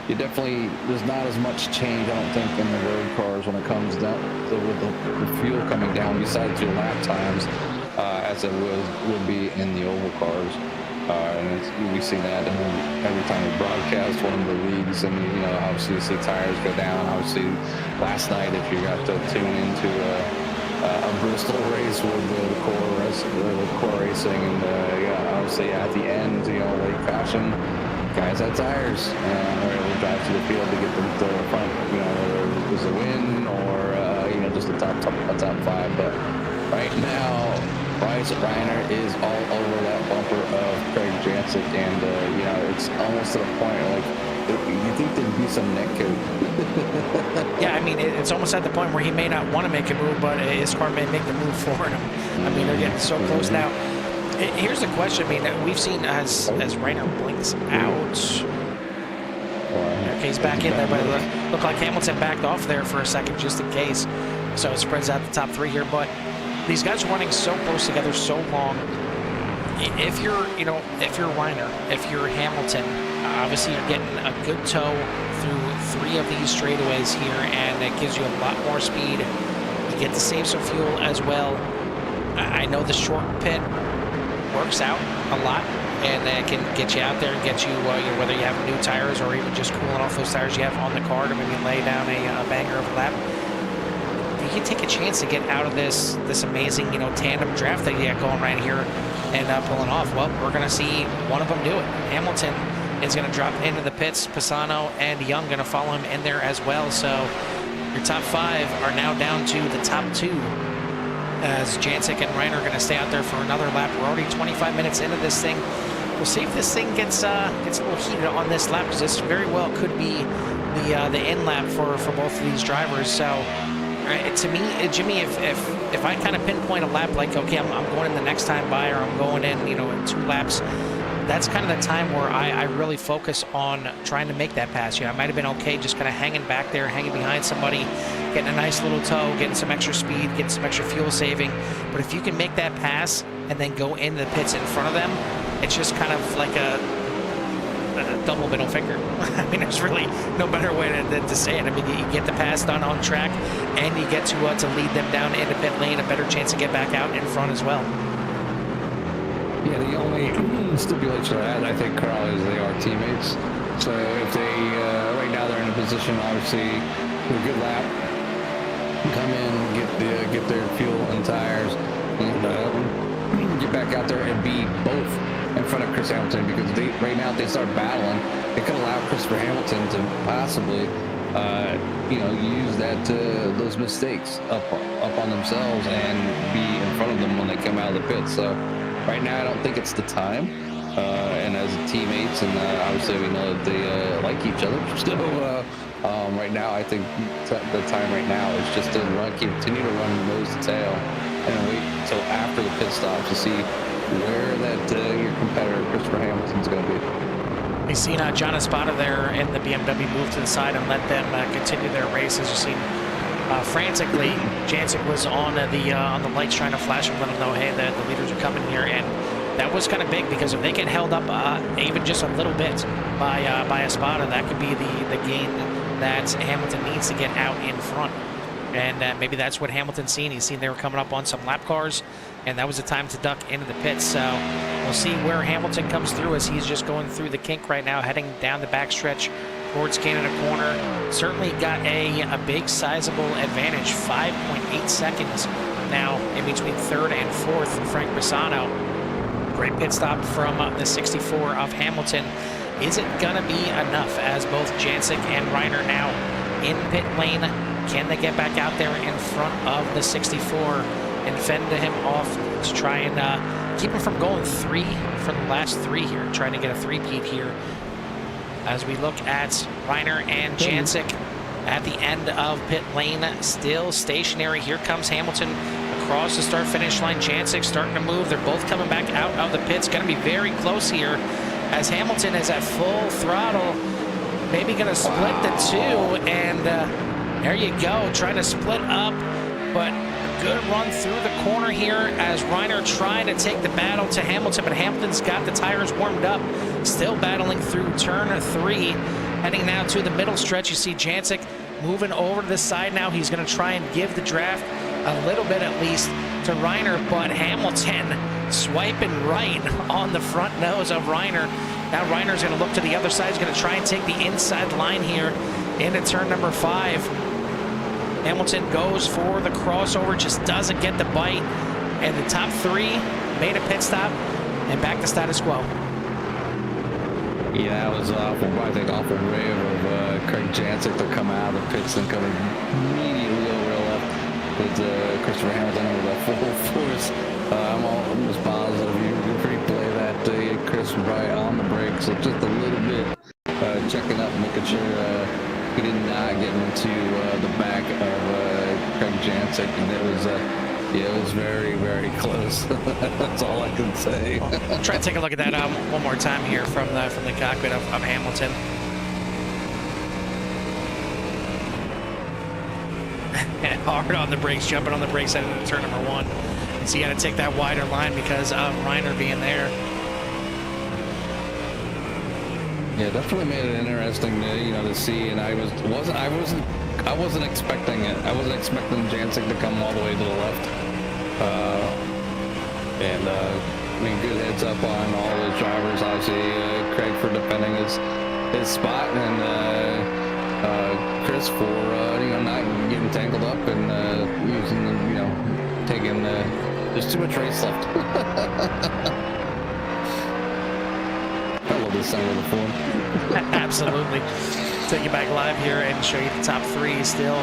there's not as much change, I don't think, in the road cars when it comes down with the fuel coming down, besides your lap times, as it would be in the oval cars. And we see that every time we broadcast one of the leagues, and obviously you see tires go down. Obviously, last night, if you got to tune into a Bristol race with the core racing, and obviously at the end, late caution, guys had tires, and were able to drive to the field to get them to the front. Whether it was a win or just a top 5. But right now, Bryce Reiner is all over that bumper of Craig Jansic, and it's almost to the point like you think there'd be some neck coat. Yeah, I mean, it's almost at the point where he may not want to make a move, but his car may make the move for him. I mean, they're getting so close now. Here's the question. I mean, we've seen as Reiner blinks out. Okay, he's back in there, but it looked like Hamilton backed off there for a second just in case. So it spreads out the top 3 here, but these guys are running so close together so long. If you're Reiner, if you're Hamilton, obviously you're getting a good tow through 3 of these straightaways here, and it gives you a lot more speed. You get to save some fuel as well. I know the short pit works out a lot, and it can get you out there and get you, whether you have new tires or even just cooling off those tires you have on the car to maybe lay down a banger of a lap. You can take a chance to get out of this amazing, tandem draft that you got going right here and pulling off. Well, we're going to see one of them do it. Hamilton is going to drop into the pits. Pisano and Young going to follow him in there as well. So your top 5 are now down to the top 2, as Jansic and Reiner are going to stay out there for another lap. We're already 25 minutes into this thing. we'll see if this thing gets a little heated on this lap, because this very well could be the end lap for both of these drivers. So to me, Jimmy, if I kind of pinpoint a lap like, okay, I'm going in the next time by, or I'm going in, in 2 laps, that's kind of the time where I really focus on trying to make that pass. I might have been okay just kind of hanging back there, hanging behind somebody, getting a nice little tow, getting some extra speed, getting some extra fuel saving. But if you can make that pass and then go into the pits in front of them, it's just kind of like a double middle finger. I mean, there's really no better way to say it. I mean, you get the pass done on track, and you get to lead them down into pit lane, a better chance to get back out in front as well. Yeah, the only stipulation I had, I think, Carl, is they are teammates. So if they, right now they're in a position, obviously, with a good lap, come in, get their fuel and tires, and get back out there and be both in front of Chris Hamilton, because right now if they start battling, it could allow Christopher Hamilton to possibly, use those mistakes up on themselves and be in front of them when they come out of the pit. So right now, I don't think it's the time. And as teammates, and obviously we know that they like each other. So right now, I think the time right now is just to continue to run nose to tail, and wait until after the pit stops to see where that your competitor Christopher Hamilton's going to be. We've seen John Espada there in the BMW move to the side and let them continue their race. As you've seen, frantically, Jancic was on the lights trying to flash and let them know, hey, the leaders are coming here. And that was kind of big, because if they get held up even just a little bit by Espada, that could be the gain that Hamilton needs to get out in front. And maybe that's what Hamilton's seen. He's seen they were coming up on some lap cars, and that was the time to duck into the pits. So we'll see where Hamilton comes through, as he's just going through the kink right now, heading down the backstretch towards Canada Corner. Certainly got a big sizable advantage, 5.8 seconds now in between third and fourth. Frank Bassano, great pit stop from the 64 of Hamilton. Is it gonna be enough, as both Jancic and Reiner now in pit lane? Can they get back out there in front of the 64 and fend him off to try and keep him from going 3 for the last 3 here, trying to get a 3-peat here? As we look at Reiner and Jancic at the end of pit lane, still stationary. Here comes Hamilton across the start-finish line. Jancic starting to move. They're both coming back out of the pits. Going to be very close here, as Hamilton is at full throttle. Maybe going to split the two, and there you go, trying to split up, but a good run through the corner here as Reiner trying to take the battle to Hamilton, but Hamilton's got the tires warmed up, still battling through turn 3, heading now to the middle stretch. You see Jancic moving over to this side now. He's going to try and give the draft a little bit at least to Reiner, but Hamilton swiping right on the front nose of Reiner. Now Reiner's going to look to the other side. He's going to try and take the inside line here into turn number 5. Hamilton goes for the crossover, just doesn't get the bite. And the top 3 made a pit stop and back to status quo. Yeah, that was awful. I think awful brave of Craig Jancic to come out of the pits and come immediately over the left with Christopher Hamilton with a full force. I'm almost positive you replay that Chris right on the brakes, so just a little bit checking up, making sure he did not get into the back of Craig Jancic, and it was very, very close. That's all I can say. I'll try to take a look at that one more time here from the cockpit of Hamilton. And hard on the brakes, jumping on the brakes heading into turn number 1. So you got to take that wider line because of Reiner being there. Yeah, definitely made it interesting to see, and I wasn't expecting it. I wasn't expecting Jancic to come all the way to the left. Good heads up on all those drivers. Obviously, Craig for defending his spot, and Chris for not getting tangled up and using taking there's too much race left. I love this side of the form. Absolutely. Take you back live here and show you the top 3 still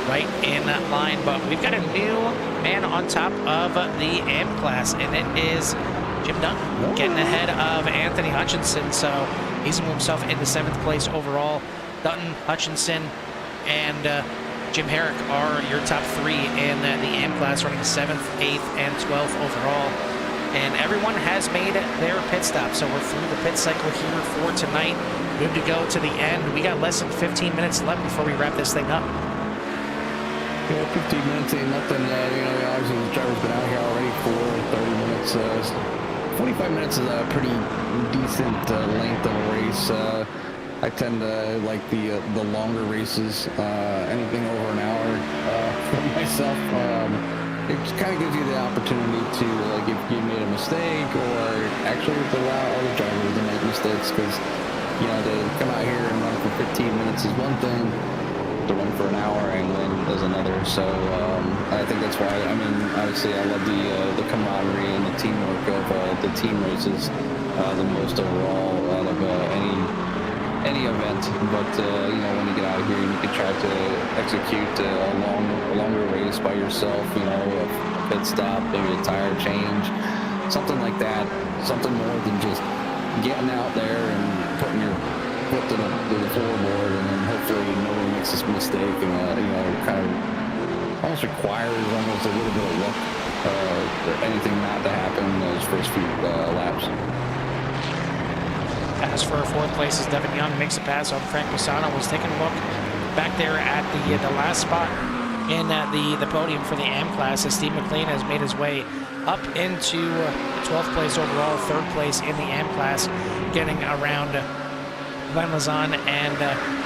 right in that line. But we've got a new man on top of the M class, and it is Jim Dutton getting ahead of Anthony Hutchinson, so he's moved himself into 7th place overall. Dutton, Hutchinson, and Jim Herrick are your top 3 in the AM class, running 7th, 8th, and 12th overall. And everyone has made their pit stop, so we're through the pit cycle here for tonight. Good to go to the end. We got less than 15 minutes left before we wrap this thing up. Yeah, 15 minutes ain't nothing. Obviously the driver's been out here already for 30 minutes. 45 minutes is a pretty decent length of a race. I tend to like the longer races, anything over an hour for myself. It kind of gives you the opportunity to, like, if you made a mistake, or actually to allow other drivers to make mistakes, because, to come out here and run for 15 minutes is one thing, to run for an hour and win is another. So I think that's why, obviously I love the camaraderie and the teamwork of the team races the most overall out of any event. But when you get out of here and you can try to execute a longer race by yourself, a pit stop, maybe a tire change, something like that, something more than just getting out there and putting your foot to the floorboard, and then hopefully nobody makes this mistake, and kind of almost requires almost a little bit of luck for anything not to happen in those first few laps. As for 4th place, as Devin Young makes a pass on Frank Pisano, was taking a look back there at the last spot in the podium for the AM class, as Steve McLean has made his way up into 12th place overall, 3rd place in the AM class, getting around Glenn Lazan and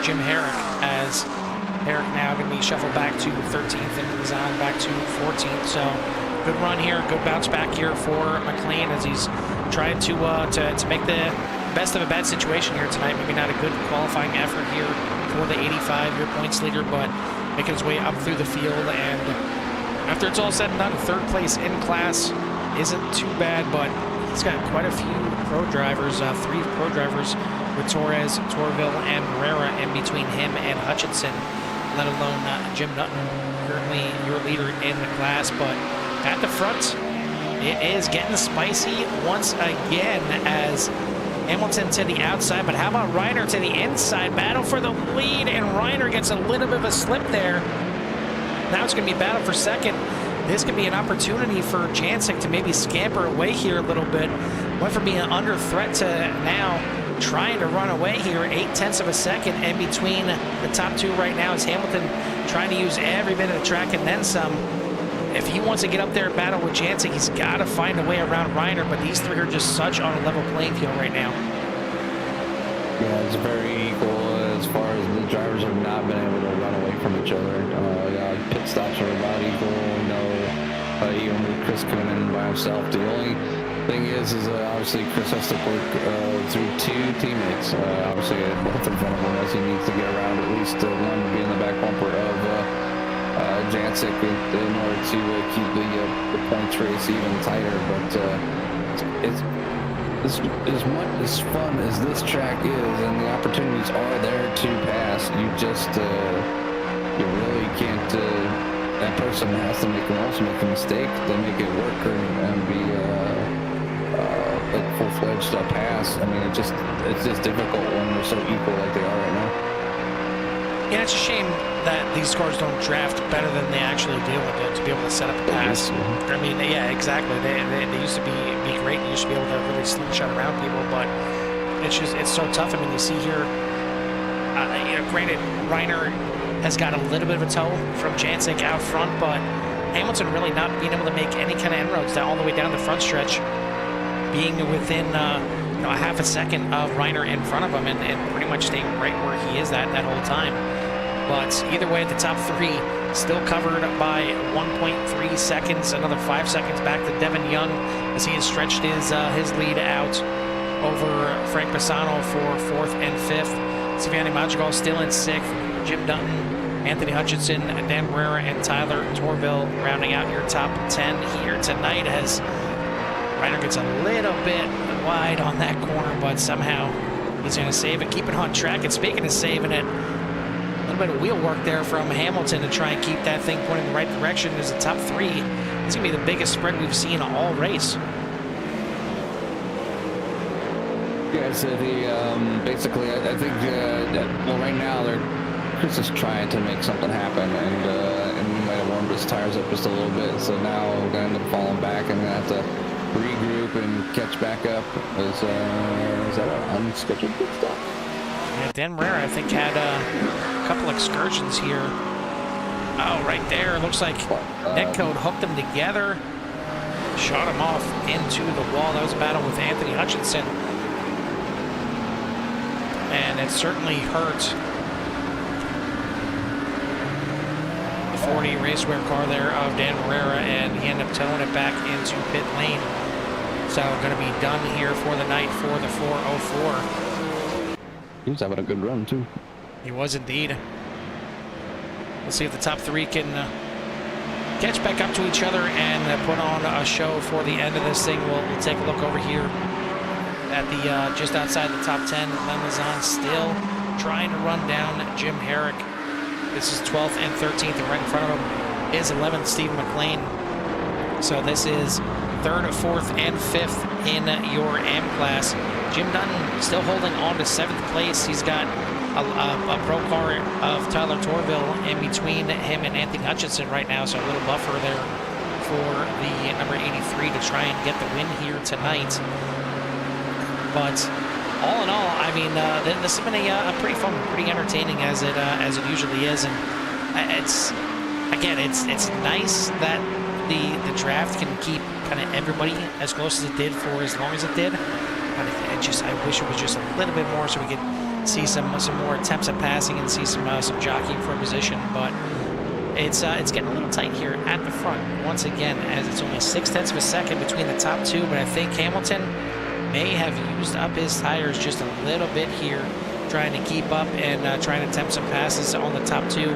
Jim Herrick, as Herrick now going to be shuffled back to 13th and Lazan back to 14th. So good run here, good bounce back here for McLean, as he's trying to make the best of a bad situation here tonight. Maybe not a good qualifying effort here for the 85-year points leader, but making his way up through the field. And after it's all said and done, 3rd place in class isn't too bad, but he's got quite a few pro drivers, 3 pro drivers with Torres, Torville, and Herrera in between him and Hutchinson, let alone Jim Dutton, currently your leader in the class. But at the front, it is getting spicy once again, as Hamilton to the outside, but how about Reiner to the inside? Battle for the lead, and Reiner gets a little bit of a slip there. Now it's going to be battle for 2nd. This could be an opportunity for Jancic to maybe scamper away here a little bit. Went from being under threat to now trying to run away here. 0.8 of a second in between the top 2 right now, is Hamilton trying to use every bit of the track and then some. If he wants to get up there and battle with Jancic, he's got to find a way around Reiner, but these 3 are just such on a level playing field right now. Yeah, it's very equal as far as the drivers have not been able to run away from each other. Pit stops are about equal, even with Chris coming in by himself. The only thing is obviously Chris has to work through 2 teammates. Obviously, both in front of him, as he needs to get around at least one to be in the back bumper of Jancic in order to keep the points race even tighter. But it's as much as fun as this track is, and the opportunities are there to pass, you just you really can't. That person has to also make a mistake to make it work and be a full-fledged pass. It's just difficult when they're so equal like they are right now. Yeah, it's a shame that these cars don't draft better than they actually do to be able to set up a pass. Yeah, exactly. They used to be great. They used to be able to really slingshot around people, but it's so tough. You see here, granted, Reiner has got a little bit of a toe from Jancic out front, but Hamilton really not being able to make any kind of inroads all the way down the front stretch, being within a half a second of Reiner in front of him, and pretty much staying right where he is that whole time. But either way, the top 3 still covered by 1.3 seconds, another 5 seconds back to Devin Young, as he has stretched his lead out over Frank Pisano for 4th and 5th. Siviani Madrigal still in 6th. Jim Dutton, Anthony Hutchinson, Dan Herrera, and Tyler Torville rounding out your top 10 here tonight, as Reiner gets a little bit wide on that corner, but somehow he's going to save it, keep it on track. And speaking of saving it, a little bit of wheel work there from Hamilton to try and keep that thing pointing in the right direction. As the top 3, it's going to be the biggest spread we've seen all race. Yeah, so basically, I think well, right now Chris is trying to make something happen, and he might have warmed his tires up just a little bit. So now we're gonna end up falling back, and gonna have to regroup and catch back up. Is that an unscheduled pit stop? Yeah, Dan Marrera, I think, had a couple excursions here. Oh, right there. Looks like Netcode hooked them together, shot him off into the wall. That was a battle with Anthony Hutchinson. And it certainly hurt the 40 Racewear car there of Dan Marrera, and he ended up towing it back into pit lane. So going to be done here for the night for the 404. He was having a good run too. He was indeed. Let's see if the top three can catch back up to each other and put on a show for the end of this thing. We'll take a look over here at the just outside the top 10. Lemazon still trying to run down Jim Herrick. This is 12th and 13th, and right in front of him is 11th Steve McLean. So this is 3rd, 4th, and 5th in your M class. Jim Dutton still holding on to 7th place. He's got a pro car of Tyler Torville in between him and Anthony Hutchinson right now, so a little buffer there for the number 83 to try and get the win here tonight. But all in all, I mean, this has been a pretty fun, pretty entertaining as it usually is, and it's nice that the draft can keep kind of everybody as close as it did for as long as it did. But I wish it was just a little bit more so we could see some more attempts at passing and see some jockeying for a position. But it's getting a little tight here at the front once again, as it's only 0.6 of a second between the top two. But I think Hamilton may have used up his tires just a little bit here, trying to keep up and trying to attempt some passes on the top two.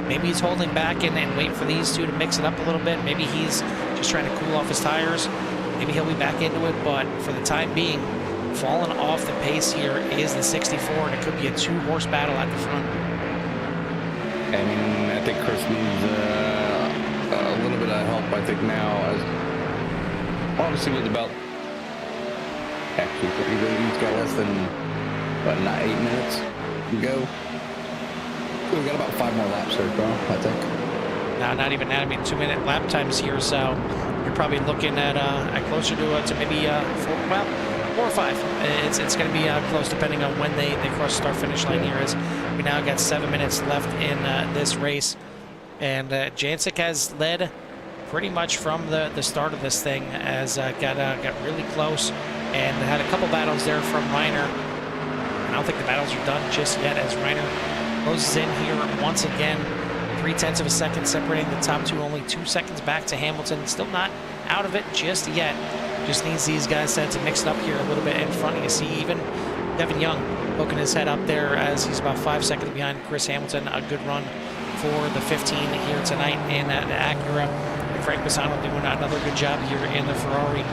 Maybe he's holding back and waiting for these two to mix it up a little bit. Maybe he's just trying to cool off his tires. Maybe he'll be back into it, but for the time being, falling off the pace here is the 64, and it could be a two-horse battle at the front. I mean, I think Chris needs a little bit of help, I think, now. As obviously, with about actually, he's got less than, what, not 8 minutes to go. We've got about 5 more laps there, bro, I think. No, not even that. I mean, 2-minute lap times here, so you're probably looking at closer to maybe 4 or 5. It's going to be close, depending on when they cross the start-finish line here. As we now got 7 minutes left in this race, and Jancic has led pretty much from the start of this thing, as got really close and had a couple battles there from Reiner. I don't think the battles are done just yet, as Reiner closes in here once again. 0.3 of a second separating the top two, only 2 seconds back to Hamilton. Still not out of it just yet. Just needs these guys to mix it up here a little bit in front. You see even Devin Young poking his head up there as he's about 5 seconds behind Chris Hamilton. A good run for the 15 here tonight in the Acura. And Frank Bassano doing another good job here in the Ferrari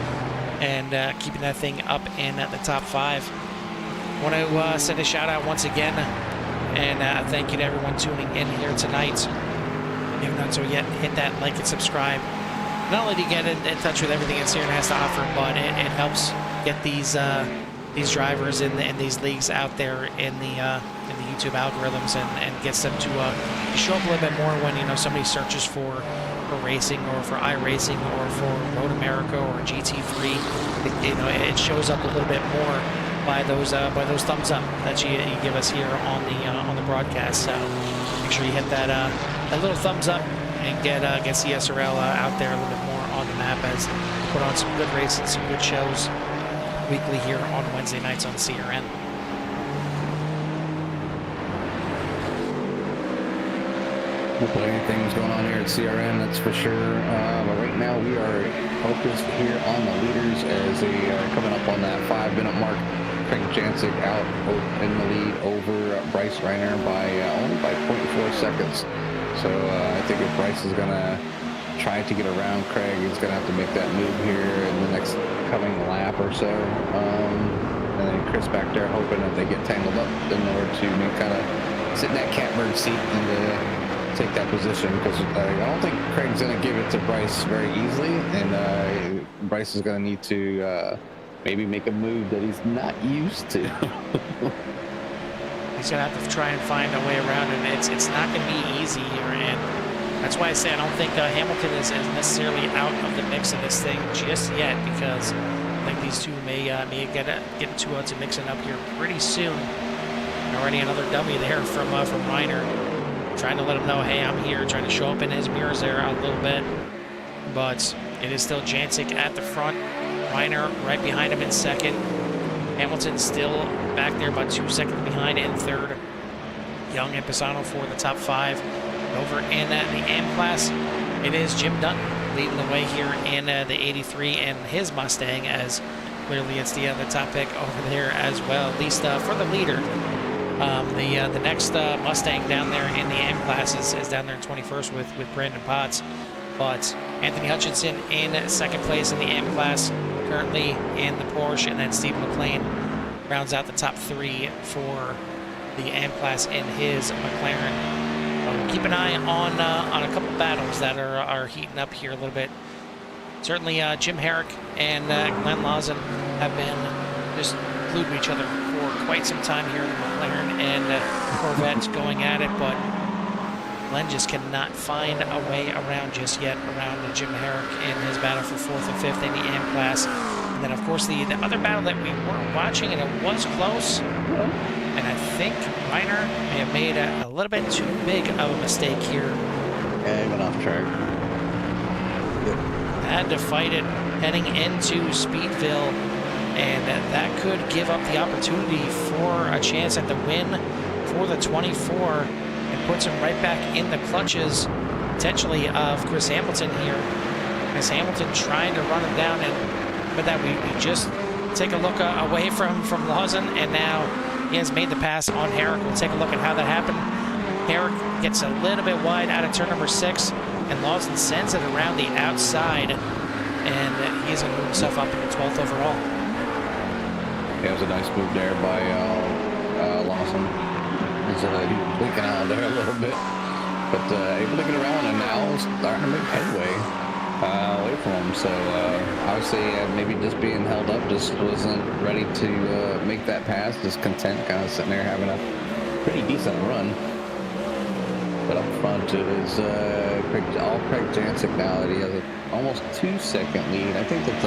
and keeping that thing up in the top 5. Want to send a shout out once again and thank you to everyone tuning in here tonight. If you haven't done so yet, hit that like and subscribe. Not only do you get in touch with everything that Sierra has to offer, but it helps get these drivers in these leagues out there in the YouTube algorithms and gets them to show up a little bit more when somebody searches for racing or for iRacing or for Road America or GT3. It shows up a little bit more by those thumbs up that you give us here on the broadcast. So make sure you hit that little thumbs up and get CSRL out there a little bit more on the map, as we put on some good races, some good shows weekly here on Wednesday nights on CRN. Hopefully anything's going on here at CRN, that's for sure. But right now we are focused here on the leaders as they are coming up on that 5-minute mark. Craig Jancic out in the lead over Bryce Reiner only by 0.4 seconds. So I think if Bryce is going to try to get around Craig, he's going to have to make that move here in the next coming lap or so. And then Chris back there hoping that they get tangled up in order to kind of sit in that catbird seat and take that position, because I don't think Craig's going to give it to Bryce very easily, and Bryce is going to need to maybe make a move that he's not used to. He's gonna have to try and find a way around it. It's not gonna be easy here, and that's why I say I don't think Hamilton is necessarily out of the mix of this thing just yet, because I think these two may get into mixing up here pretty soon. Already another dummy there from Reiner, trying to let him know, hey, I'm here, trying to show up in his mirrors there a little bit. But it is still Jancic at the front, Reiner right behind him in second. Hamilton still back there about 2 seconds behind in third. Young and Pisano for the top 5. Over in the AM class, it is Jim Dutton leading the way here in the 83 and his Mustang, as clearly it's the top pick over there as well, at least for the leader. The next Mustang down there in the AM class is down there in 21st with Brandon Potts. But Anthony Hutchinson in second place in the AM class, currently in the Porsche, and then Steve McLean rounds out the top 3 for the AM class in his McLaren. Keep an eye on a couple battles that are heating up here a little bit. Certainly Jim Herrick and Glenn Lawson have been just glued to each other for quite some time here. The McLaren and Corvette going at it, but Glenn just cannot find a way around just yet around Jim Herrick in his battle for 4th and 5th in the AM class. And then, of course, the other battle that we weren't watching, and it was close, and I think Reiner may have made a little bit too big of a mistake here. Yeah, he went off track. Yep. Had to fight it heading into Speedville, and that could give up the opportunity for a chance at the win for the 24, and puts him right back in the clutches, potentially, of Chris Hamilton here. Chris Hamilton trying to run him down, and with that we just take a look away from Lawson, and now he has made the pass on Herrick. We'll take a look at how that happened. Herrick gets a little bit wide out of turn number 6, and Lawson sends it around the outside, and he's going to move himself up into 12th overall. Yeah, it was a nice move there by Lawson. He's blinking out there a little bit, but able to get around, and now starting to make headway away from him. So obviously maybe just being held up, just wasn't ready to make that pass, just content, kind of sitting there having a pretty decent run. But up front it is Craig Jancic now, that he has an almost 2-second lead. I think that's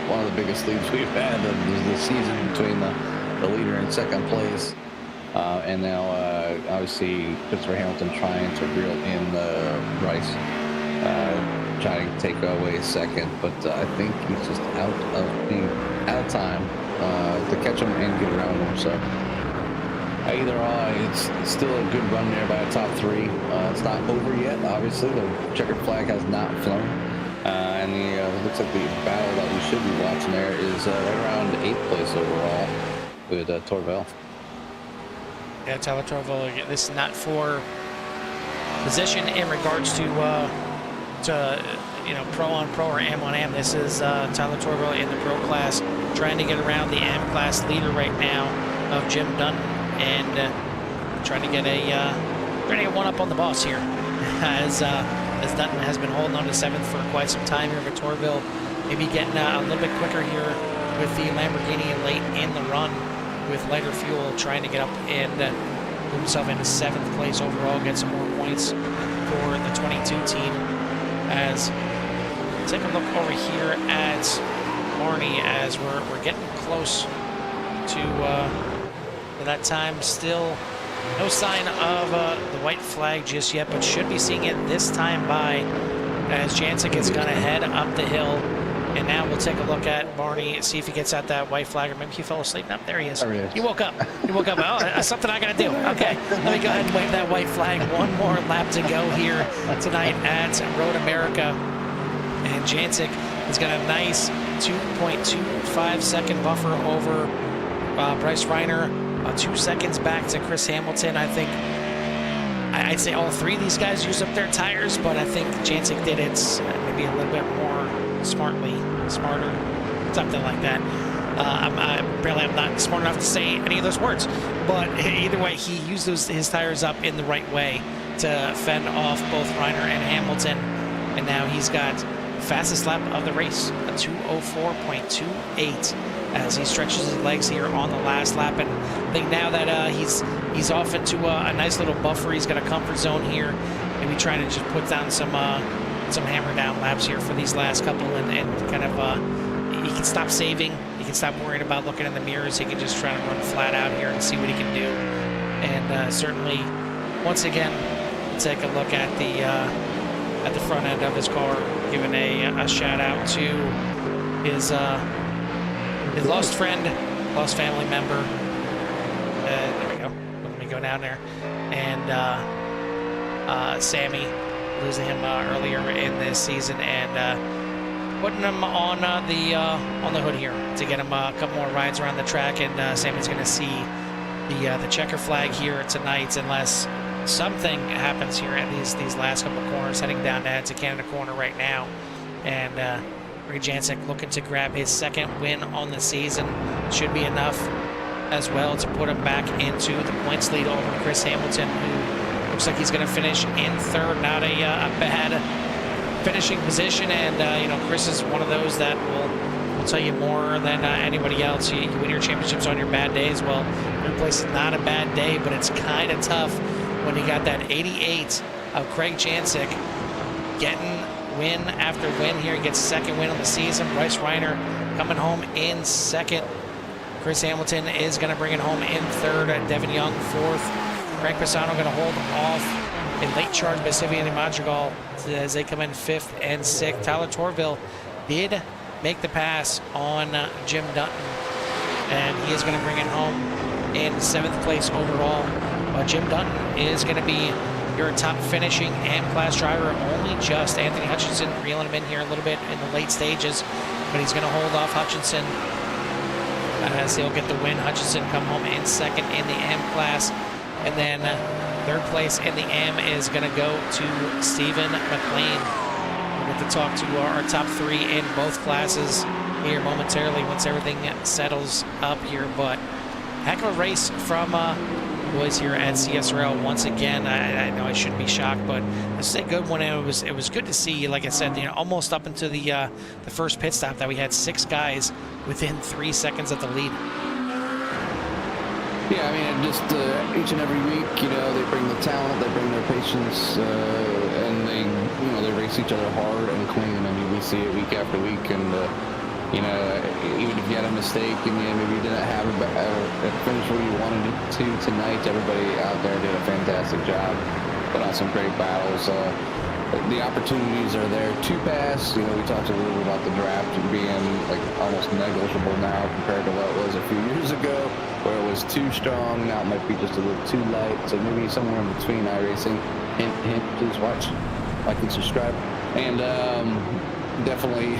one of the biggest leads we've had the season between the leader and second place. And now obviously Christopher Hamilton trying to reel in Bryce, trying to take away second, but I think he's just out of time to catch him and get around him. So either way, it's still a good run there by a top 3. It's not over yet, obviously. The checkered flag has not flown, and looks like the battle that we should be watching there is right around 8th place overall with Torvell. Yeah, Tyler Torvell. This is not for position in regards to pro on pro or am on am. This is Tyler Torvell in the pro class, trying to get around the am class leader right now of Jim Dutton, and trying to get one up on the boss here, as Dutton has been holding on to 7th for quite some time here. But Torvell maybe getting a little bit quicker here with the Lamborghini late in the run with lighter fuel, trying to get up and move himself into 7th place overall, get some more points for the 22 team. As take a look over here at Barney, as we're getting close to that time. Still no sign of the white flag just yet, but should be seeing it this time by, as Jancic is going to head up the hill. And now we'll take a look at Barney, see if he gets out that white flag, or maybe he fell asleep. Nope, there he is. He woke up. He woke up. Oh, that's something I got to do. Okay, let me go ahead and wave that white flag. One more lap to go here tonight at Road America. And Jancic has got a nice 2.25 second buffer over Bryce Reiner. 2 seconds back to Chris Hamilton. I think I'd say all 3 of these guys used up their tires, but I think Jancic did it maybe a little bit more smarter, something like that. I'm not smart enough to say any of those words, but either way, he used his tires up in the right way to fend off both Reiner and Hamilton, and now he's got the fastest lap of the race, a 2:04.28. as he stretches his legs here on the last lap. And I think now that he's off into a nice little buffer, he's got a comfort zone here, maybe trying to just put down some hammer down laps here for these last couple, and kind of he can stop saving, he can stop worrying about looking in the mirrors, he can just try to run flat out here and see what he can do. And certainly, once again, take a look at the front end of his car, giving a shout out to his lost friend, lost family member. There we go. Let me go down there. And Sammy, losing him earlier in this season, and putting him on the hood here to get him a couple more rides around the track. And Sammy's going to see the checker flag here tonight, unless something happens here at these last couple corners, heading down to Canada Corner right now. And Greg Jancic looking to grab his second win on the season. Should be enough as well to put him back into the points lead over Chris Hamilton, who looks like he's going to finish in third. Not a bad finishing position. And you know, Chris is one of those that will tell you more than anybody else. You win your championships on your bad days. Well, third place is not a bad day, but it's kind of tough when you got that 88 of Craig Jancic getting win after win here. He gets second win of the season. Bryce Reiner coming home in second. Chris Hamilton is going to bring it home in third. Devin Young fourth. Frank Pisano going to hold off a late charge by Silvio Di Madrigal as they come in fifth and sixth. Tyler Torville did make the pass on Jim Dutton, and he is going to bring it home in seventh place overall. Jim Dutton is going to be your top finishing AM class driver, only just Anthony Hutchinson reeling him in here a little bit in the late stages, but he's going to hold off Hutchinson as he'll get the win. Hutchinson come home in second in the AM class, and then third place in the AM is going to go to Stephen McLean. We'll get to talk to our top three in both classes here momentarily once everything settles up here, but heck of a race from boys here at CSRL once again. I know I shouldn't be shocked, but this is a good one. And it was good to see, like I said, you know, almost up into the first pit stop that we had 6 guys within 3 seconds of the lead. Yeah, I mean, just each and every week, you know, they bring the talent, they bring their patience, and they race each other hard and clean. I mean, we see it week after week, and you know, even if you had a mistake and maybe you didn't have a finish where you wanted it to tonight, everybody out there did a fantastic job. Put on some great battles. The opportunities are there to pass. You know, we talked a little bit about the draft being like almost negligible now compared to what it was a few years ago, where it was too strong. Now it might be just a little too light. So maybe somewhere in between. iRacing. Hint, hint. Please watch, like, and subscribe. And definitely.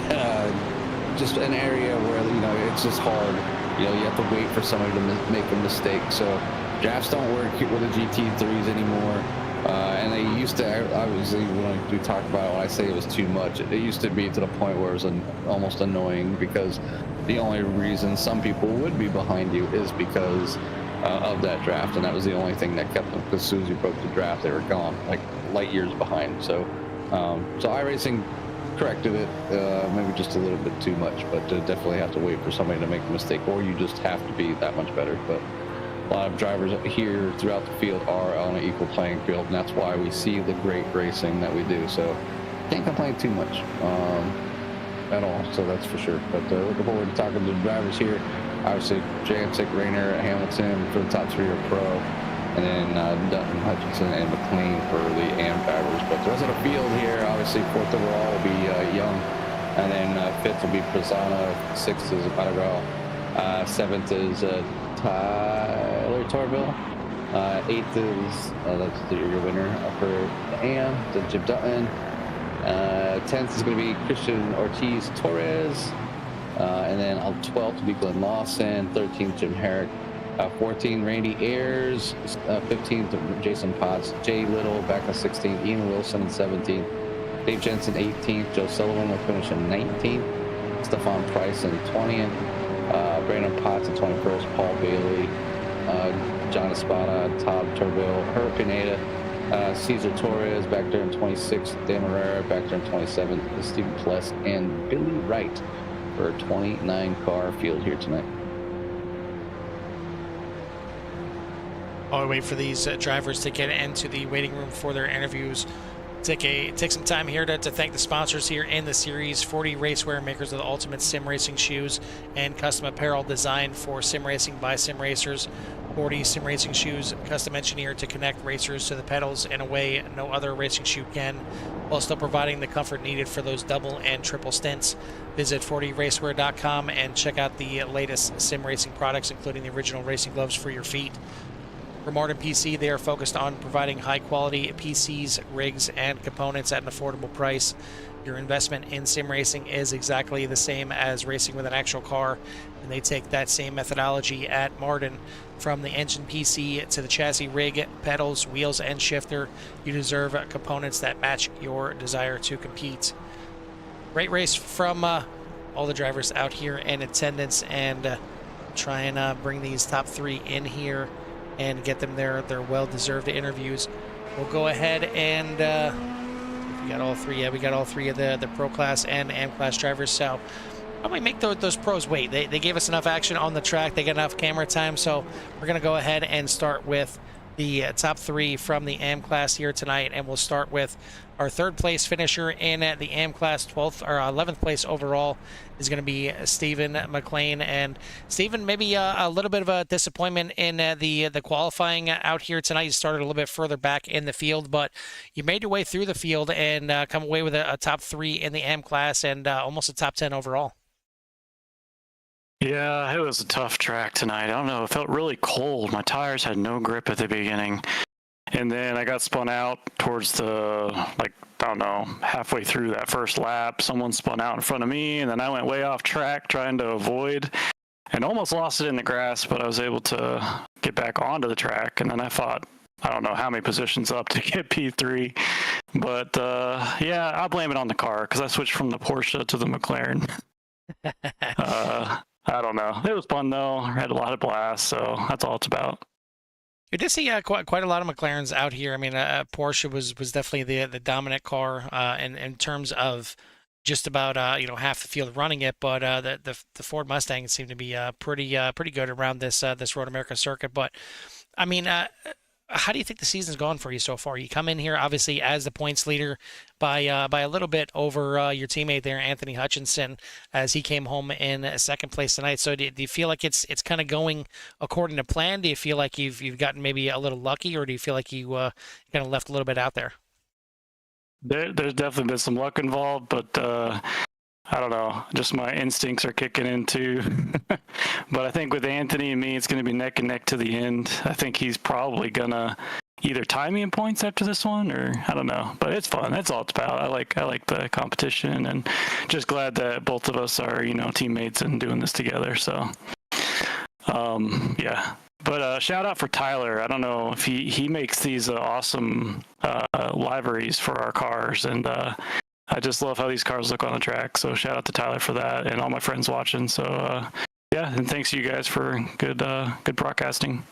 Just an area where, you know, it's just hard. You know, you have to wait for somebody to make a mistake. So drafts don't work with the GT3s anymore. And they used to, obviously, when we talk about it, when I say it was too much, it used to be to the point where it was almost annoying, because the only reason some people would be behind you is because of that draft, and that was the only thing that kept them, because as soon as you broke the draft, they were gone, like light years behind. So iRacing corrected it, maybe just a little bit too much, but definitely have to wait for somebody to make a mistake, or you just have to be that much better. But a lot of drivers here throughout the field are on an equal playing field, and that's why we see the great racing that we do. So can't complain too much at all, so that's for sure. But looking forward to talking to the drivers here. Obviously, Jancic, Reiner, Hamilton for the top 3 are pro, and then Dutton, Hutchinson, and McLean for the AM drivers. But the rest of the field here, obviously, 4th overall will be Young, and then 5th will be Pisano, 6th is Madrigal, 7th is Tyler Torville, 8th is that's your winner for the AM, the Jim Dutton. 10th is going to be Christian Ortiz Torres, and then on 12th will be Glenn Lawson, 13th Jim Herrick, 14th Randy Ayers, 15th Jason Potts, Jay Little back on 16th, Ian Wilson 17th, Dave Jensen 18th, Joe Sullivan will finish in 19th, Stefan Price in 20th, Brandon Potts in 21st, Paul Bailey, John Espada, Todd Turville, Herb Pineda, Cesar Torres back there in 26th, Dan Herrera back there in 27th, Stephen Pless, and Billy Wright for a 29 car field here tonight. While we wait for these drivers to get into the waiting room for their interviews, take some time here to thank the sponsors here in the series. 40 Racewear, makers of the ultimate sim racing shoes and custom apparel designed for sim racing by sim racers. 40 sim racing shoes, custom engineered to connect racers to the pedals in a way no other racing shoe can, while still providing the comfort needed for those double and triple stints. Visit 40racewear.com and check out the latest sim racing products, including the original racing gloves for your feet. For Martin PC, they are focused on providing high-quality PCs, rigs, and components at an affordable price. Your investment in sim racing is exactly the same as racing with an actual car, and they take that same methodology at Martin. From the engine PC to the chassis rig, pedals, wheels, and shifter, you deserve components that match your desire to compete. Great race from all the drivers out here in attendance, and try and bring these top three in here and get them their well-deserved interviews. We'll go ahead and we got all three. Yeah, we got all three of the Pro Class and AM Class drivers. So probably make those pros wait. They gave us enough action on the track. They got enough camera time. So we're gonna go ahead and start with the top three from the AM Class here tonight, and we'll start with our third place finisher in the AM Class. 12th or 11th place overall is going to be Stephen McLean. And Stephen, maybe a little bit of a disappointment in the qualifying out here tonight. You started a little bit further back in the field, but you made your way through the field and come away with a top three in the AM Class and almost a top 10 overall. Yeah, it was a tough track tonight. I don't know. It felt really cold. My tires had no grip at the beginning. And then I got spun out towards the, like, I don't know, halfway through that first lap. Someone spun out in front of me, and then I went way off track trying to avoid and almost lost it in the grass, but I was able to get back onto the track. And then I fought, I don't know how many positions up to get P3. But, yeah, I'll blame it on the car because I switched from the Porsche to the McLaren. I don't know. It was fun, though. I had a lot of blasts, so that's all it's about. You did see quite a lot of McLarens out here. I mean, Porsche was definitely the dominant car in terms of just about half the field running it, but the Ford Mustang seemed to be pretty good around this Road America circuit. But I mean, how do you think the season's gone for you so far? You come in here obviously as the points leader by a little bit over your teammate there, Anthony Hutchinson, as he came home in second place tonight. So do you feel like it's kind of going according to plan? Do you feel like you've gotten maybe a little lucky, or do you feel like you kind of left a little bit out there? There's definitely been some luck involved, but I don't know. Just my instincts are kicking in too. But I think with Anthony and me, it's going to be neck and neck to the end. I think he's probably going to either tie me in points after this one, or I don't know. But it's fun. That's all it's about. I like the competition, and just glad that both of us are, teammates and doing this together. So, yeah. But shout out for Tyler. I don't know if he makes these awesome liveries for our cars, and I just love how these cars look on the track. So shout out to Tyler for that, and all my friends watching. So yeah, and thanks to you guys for good broadcasting.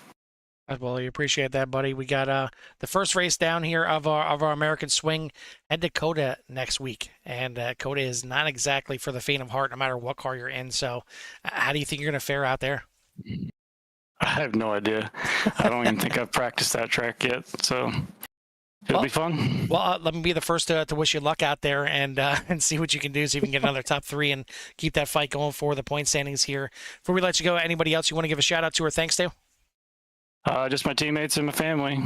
Well, we appreciate that, buddy. We got the first race down here of our American Swing at Dakota next week, and Dakota is not exactly for the faint of heart, no matter what car you're in. So, how do you think you're going to fare out there? I have no idea. I don't even think I've practiced that track yet. So. It'll be fun. Well, let me be the first to wish you luck out there and see what you can do, so you can get another top three and keep that fight going for the point standings here. Before we let you go, anybody else you want to give a shout out to or thanks to? Just my teammates and my family.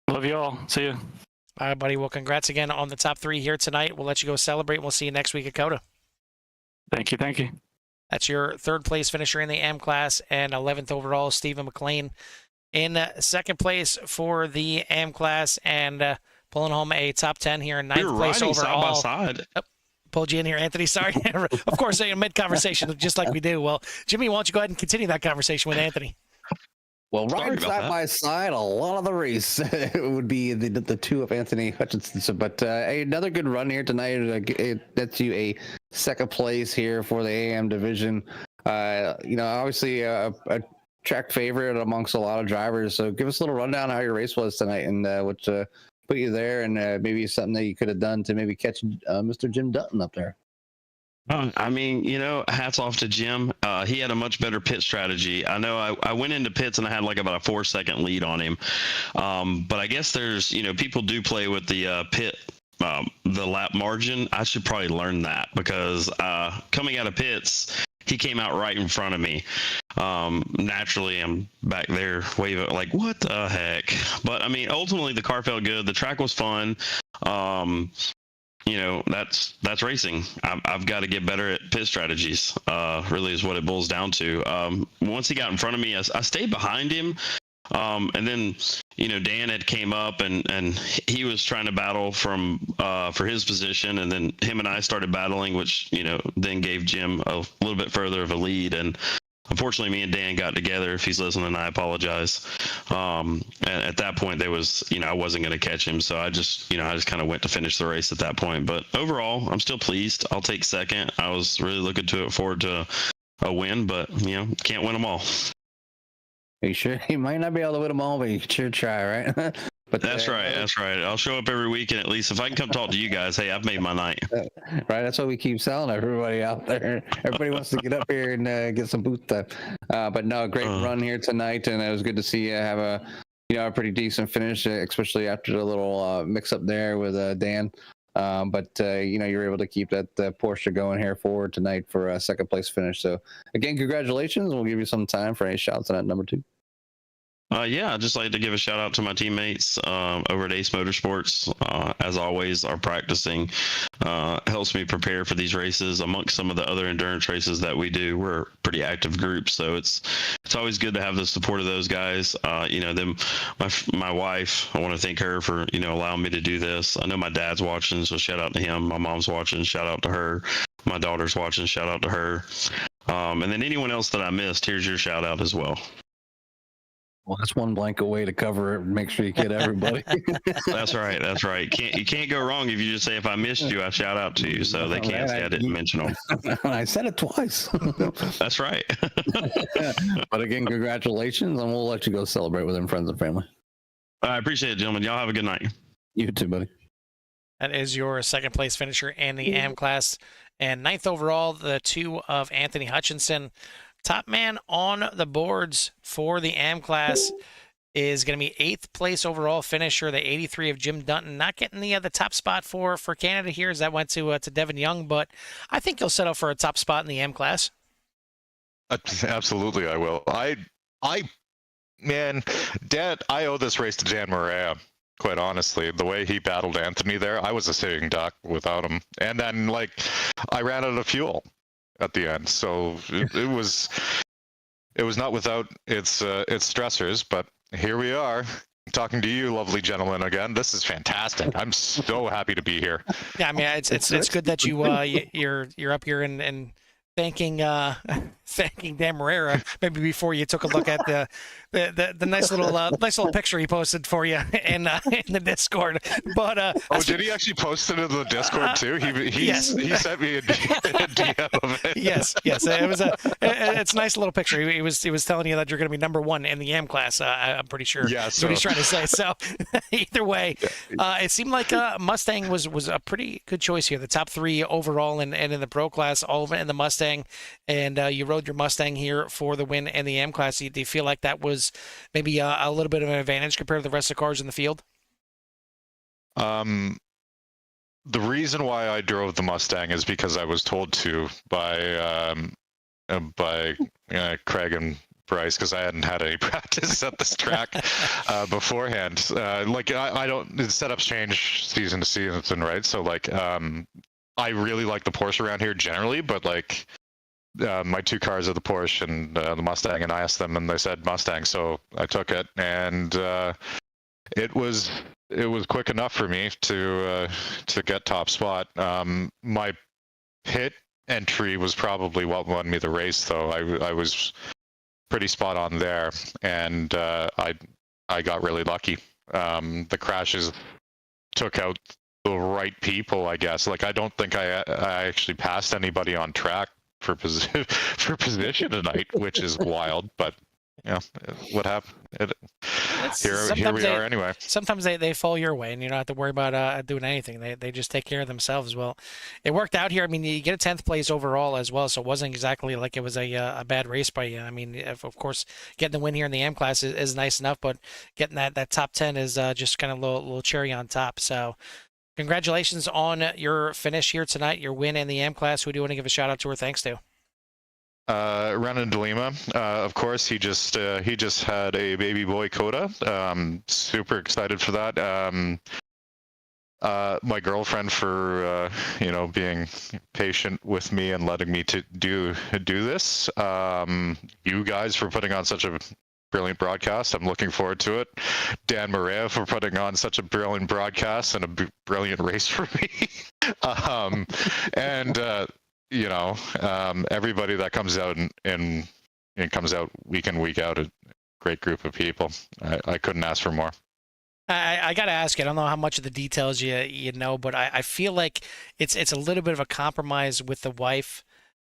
Love you all. See you. All right, buddy. Well, congrats again on the top three here tonight. We'll let you go celebrate. We'll see you next week at COTA. Thank you. Thank you. That's your third place finisher in the AM Class and 11th overall, Stephen McLean. In second place for the AM Class and pulling home a top 10 here in ninth place overall. Side by side. Oh, pulled you in here, Anthony. Sorry. Of course, mid-conversation, just like we do. Well, Jimmy, why don't you go ahead and continue that conversation with Anthony? Well, right side by side, a lot of the race would be the two of Anthony Hutchinson. So, but another good run here tonight. It gets you a second place here for the AM division. Obviously a track favorite amongst a lot of drivers. So give us a little rundown how your race was tonight and what put you there, and maybe something that you could have done to maybe catch Mr. Jim Dutton up there. I mean, hats off to Jim. He had a much better pit strategy. I know I went into pits and I had like about a 4-second lead on him. But I guess there's, people do play with the pit, the lap margin. I should probably learn that because coming out of pits, he came out right in front of me. Naturally, I'm back there waving like, what the heck? But I mean, ultimately, the car felt good. The track was fun. That's racing. I've got to get better at pit strategies. Really is what it boils down to. Once he got in front of me, I stayed behind him. And then, Dan had came up and he was trying to battle for his position. And then him and I started battling, which, then gave Jim a little bit further of a lead. And unfortunately, me and Dan got together. If he's listening, I apologize. And at that point, there was, I wasn't going to catch him. So I just kind of went to finish the race at that point. But overall, I'm still pleased. I'll take second. I was really looking forward to a win, but, can't win them all. You sure? You might not be able to win them all, but you sure try, right? But that's right. That's right. I'll show up every weekend at least. If I can come talk to you guys, hey, I've made my night. Right. That's what we keep selling everybody out there. Everybody wants to get up here and get some booth stuff. But no, great run here tonight, and it was good to see you have a pretty decent finish, especially after the little mix up there with Dan. But you were able to keep that Porsche going here forward tonight for a second place finish. So again, congratulations. We'll give you some time for any shouts on that number 2. I'd just like to give a shout out to my teammates over at Ace Motorsports. As always, our practicing helps me prepare for these races. Amongst some of the other endurance races that we do, we're a pretty active group, so it's always good to have the support of those guys. Then my wife, I want to thank her for allowing me to do this. I know my dad's watching, so shout out to him. My mom's watching, shout out to her. My daughter's watching, shout out to her. And then anyone else that I missed, here's your shout out as well. Well, that's one blanket way to cover it. Make sure you get everybody. That's right. That's right. You can't go wrong if you just say, if I missed you, I shout out to you. So they can't say I didn't mention them. I said it twice. That's right. But again, congratulations, and we'll let you go celebrate with them, friends and family. I appreciate it, gentlemen. Y'all have a good night. You too, buddy. That is your second place finisher in the AM class. And 9th overall, the 2 of Anthony Hutchinson. Top man on the boards for the AM class is going to be 8th place overall finisher, the 83 of Jim Dutton. Not getting the top spot for Canada here, as that went to Devin Young, but I think he'll settle for a top spot in the AM class. Absolutely, I will. Dan, I owe this race to Dan Morea. Quite honestly, the way he battled Anthony there, I was a sitting duck without him, and then I ran out of fuel at the end, so it was not without its stressors, but here we are talking to you lovely gentlemen again. This is fantastic. I'm so happy to be here. Yeah, I mean, it's good that you're up here and thanking Dan Marrera maybe before you took a look at the nice little picture he posted for you in the Discord. But did he actually post it in the Discord too? He sent me a DM of it. Yes, it was it's a nice little picture. He was telling you that you're going to be number 1 in the AM class. I'm pretty sure. Yeah, that's what he's trying to say. So either way, it seemed like Mustang was a pretty good choice here. The top 3 overall and in the pro class, all of it in the Mustang, and you rode your Mustang here for the win in the AM class. Do you feel like that was maybe a little bit of an advantage compared to the rest of the cars in the field? The reason why I drove the Mustang is because I was told to by Craig and Bryce, because I hadn't had any practice at this track beforehand. I don't, the setups change season to season, right? So I really like the Porsche around here generally, but my 2 cars are the Porsche and the Mustang, and I asked them and they said Mustang, so I took it, and it was quick enough for me to get top spot. My pit entry was probably what won me the race, though. I was pretty spot on there, and I got really lucky. The crashes took out the right people, I guess. I don't think I actually passed anybody on track for position tonight, which is wild, but what happened? Here Sometimes we are anyway. Sometimes they fall your way, and you don't have to worry about doing anything. They just take care of themselves. Well, it worked out here. I mean, you get a 10th place overall as well, so it wasn't exactly like it was a bad race by you. I mean, of course, getting the win here in the AM class is nice enough, but getting that top 10 is just kind of a little cherry on top. So, congratulations on your finish here tonight, your win in the AM class. Who do you want to give a shout out to or thanks to? Renan de Lima, of course, he just had a baby boy Coda. Super excited for that. My girlfriend for being patient with me and letting me to do this. You guys for putting on such a brilliant broadcast. I'm looking forward to it. Dan Maria for putting on such a brilliant broadcast and a brilliant race for me. Everybody that comes out and comes out week in, week out, a great group of people. I couldn't ask for more. I got to ask you, I don't know how much of the details you know, but I feel like it's a little bit of a compromise with the wife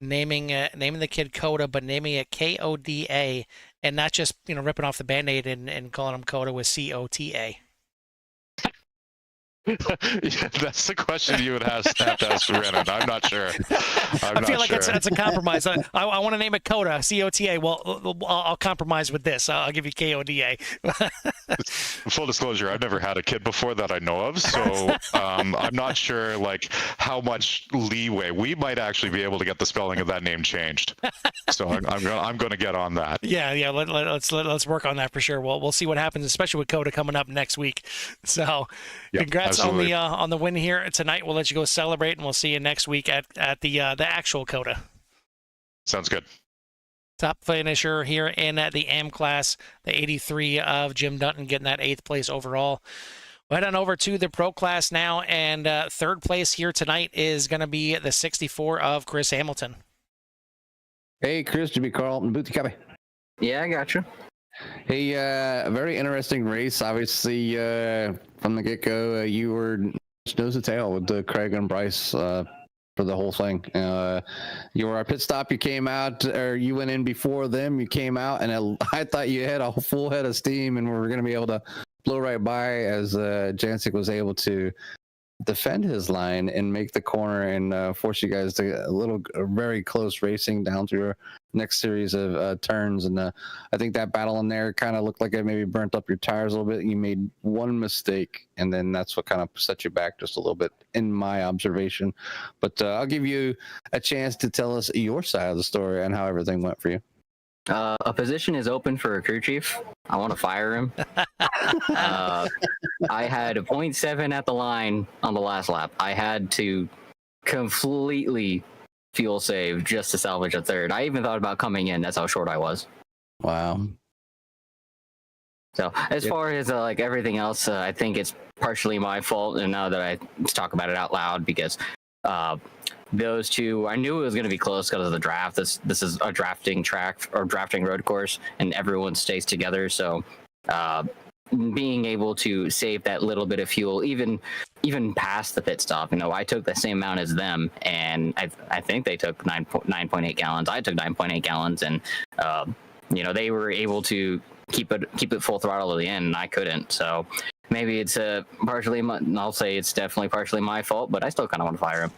naming the kid Coda, but naming it Koda, and not just ripping off the Band-Aid and calling him Coda with COTA. Yeah, that's the question you would have to ask Renan. I'm not sure. I feel like it's a compromise. I want to name it Coda, COTA. Well, I'll compromise with this. I'll give you KODA. Full disclosure, I've never had a kid before that I know of, so I'm not sure how much leeway we might actually be able to get the spelling of that name changed. So I'm going to get on that. Yeah. Let's work on that for sure. We'll see what happens, especially with Coda coming up next week. So, congrats on the win here tonight. We'll let you go celebrate, and we'll see you next week at the actual Coda. Sounds good. Top finisher here in the AM class, the 83 of Jim Dutton, getting that 8th place overall. We'll head on over to the pro class now, and 3rd place here tonight is going to be the 64 of Chris Hamilton. Hey, Chris, Jimmy Carlton, Booty Copy. Yeah, I got you. Hey, very interesting race. Obviously, from the get-go, you were nose to tail with Craig and Bryce for the whole thing. You were our pit stop. You came out, or you went in before them. You came out, and I thought you had a full head of steam, and we were going to be able to blow right by as Jancic was able to defend his line and make the corner and force you guys to a very close racing down through your next series of turns. And I think that battle in there kind of looked like it maybe burnt up your tires a little bit. You made one mistake, and then that's what kind of set you back just a little bit in my observation. But I'll give you a chance to tell us your side of the story and how everything went for you. A position is open for a crew chief. I want to fire him. I had a 0.7 at the line on the last lap. I had to completely fuel save just to salvage a third. I even thought about coming in. That's how short I was. Wow. So as far as everything else, I think it's partially my fault. And now that I talk about it out loud, because those two, I knew it was going to be close because of the draft. This is a drafting track or drafting road course, and everyone stays together. So being able to save that little bit of fuel, even past the pit stop, I took the same amount as them, and I think they took 9.8 gallons. I took 9.8 gallons, and they were able to keep it full throttle to the end, and I couldn't. So maybe it's I'll say it's definitely partially my fault, but I still kind of want to fire him.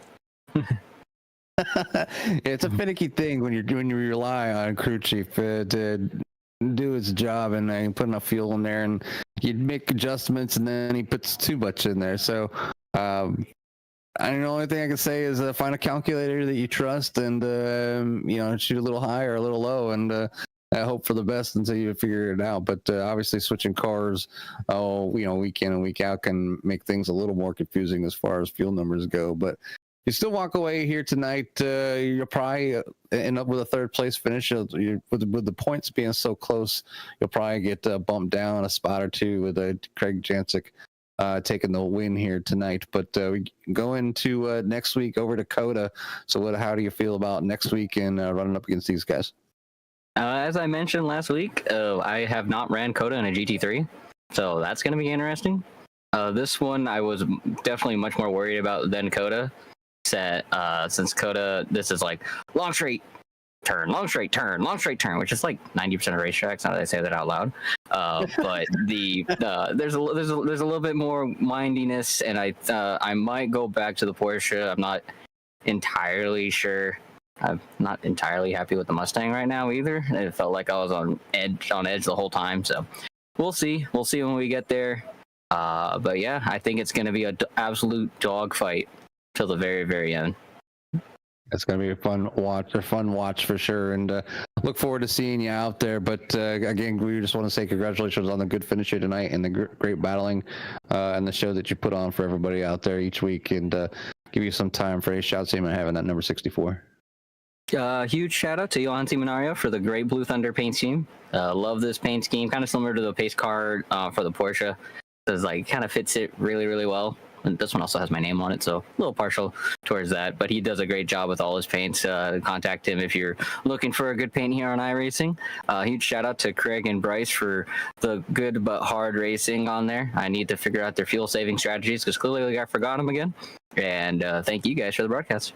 It's a finicky thing when you rely on crew chief to do his job and put enough fuel in there, and you'd make adjustments, and then he puts too much in there. So I don't know, the only thing I can say is find a calculator that you trust, and shoot a little high or a little low, and I hope for the best until you figure it out. But obviously switching cars, week in and week out can make things a little more confusing as far as fuel numbers go. But you still walk away here tonight. You'll probably end up with a 3rd place finish. With the points being so close, you'll probably get bumped down a spot or two with Craig Jancic taking the win here tonight. But we go into next week over to Coda. So how do you feel about next week and running up against these guys? As I mentioned last week, I have not ran Coda in a GT3, so that's going to be interesting. This one I was definitely much more worried about than Coda. Since Coda, this is long straight, long straight turn, which is like 90% of racetracks. Now that I say that out loud, but there's a little bit more windiness, and I might go back to the Porsche. I'm not entirely sure. I'm not entirely happy with the Mustang right now either. It felt like I was on edge the whole time. So we'll see when we get there. But yeah, I think it's going to be an absolute dogfight till the very, very end. It's going to be a fun watch for sure, and look forward to seeing you out there. But again, we just want to say congratulations on the good finish here tonight and the great battling and the show that you put on for everybody out there each week, and give you some time for a shout to him and having that number 64. Huge shout out to Johan Timinario for the great Blue Thunder paint scheme. Love this paint scheme, kind of similar to the pace car for the Porsche. It's like kind of fits it really, really well. And this one also has my name on it, so a little partial towards that. But he does a great job with all his paints. Contact him if you're looking for a good paint here on iRacing. Huge shout out to Craig and Bryce for the good but hard racing on there. I need to figure out their fuel saving strategies because clearly I forgot them again. And thank you guys for the broadcast.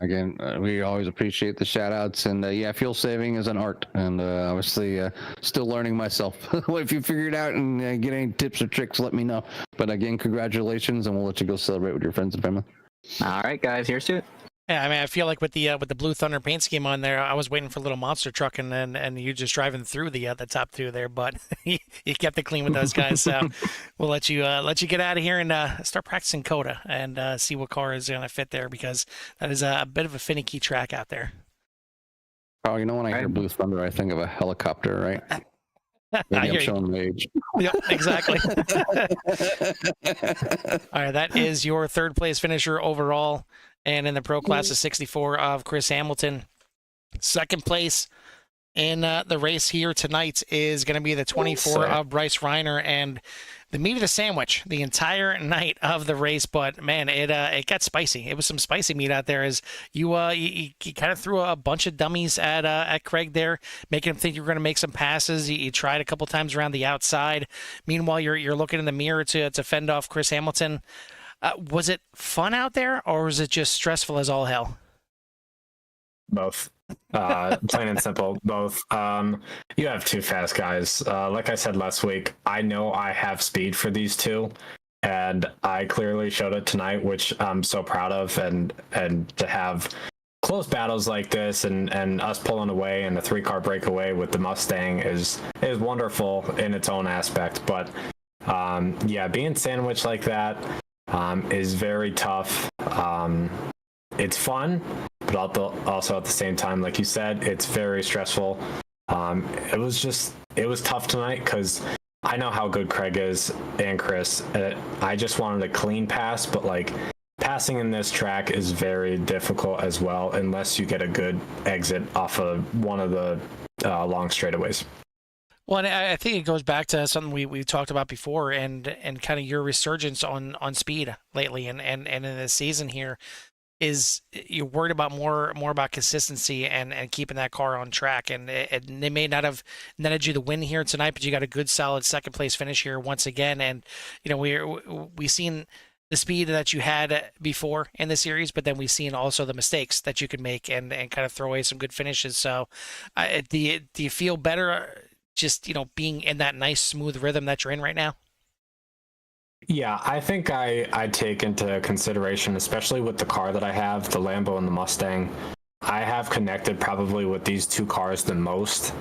Again, we always appreciate the shout outs, and yeah, fuel saving is an art, and obviously still learning myself. If you figure it out and get any tips or tricks, let me know. But again, congratulations, and we'll let you go celebrate with your friends and family. All right, guys, here's to it. Yeah, I mean, I feel like with the Blue Thunder paint scheme on there, I was waiting for a little monster truck, and you just driving through the top two there, but you kept it clean with those guys. So we'll let you get out of here and start practicing COTA and see what car is going to fit there, because that is a bit of a finicky track out there. Oh, you know, when I hear Blue Thunder, I think of a helicopter, right? Maybe I'm showing my age. Yeah, exactly. All right, that is your third place finisher overall. And in the pro class of 64 of Chris Hamilton. Second place in the race here tonight is going to be the 24 of Bryce Reiner, and the meat of the sandwich the entire night of the race. But man, it got spicy. It was some spicy meat out there, as you kind of threw a bunch of dummies at Craig there, making him think you were going to make some passes. You tried a couple times around the outside. Meanwhile, you're looking in the mirror to fend off Chris Hamilton. Was it fun out there, or was it just stressful as all hell? Both. Plain and simple, both. You have two fast guys. Like I said last week, I know I have speed for these two, and I clearly showed it tonight, which I'm so proud of. And to have close battles like this and us pulling away and the 3-car breakaway with the Mustang is wonderful in its own aspect. But yeah, being sandwiched like that is very tough. It's fun, but also at the same time, like you said, it's very stressful. It was tough tonight because I know how good Craig is and Chris. I just wanted a clean pass, but like passing in this track is very difficult as well, unless you get a good exit off of one of the long straightaways. Well, and I think it goes back to something we talked about before, and kind of your resurgence on speed lately, and in this season here, is you're worried about more about consistency and keeping that car on track. And they may not have netted you the win here tonight, but you got a good solid second place finish here once again. And you know, we've seen the speed that you had before in the series, but then we've seen also the mistakes that you could make and kind of throw away some good finishes. So do you feel better just, you know, being in that nice smooth rhythm that you're in right now? Yeah, I think I take into consideration, especially with the car that I have, the Lambo and the Mustang, I have connected probably with these two cars the most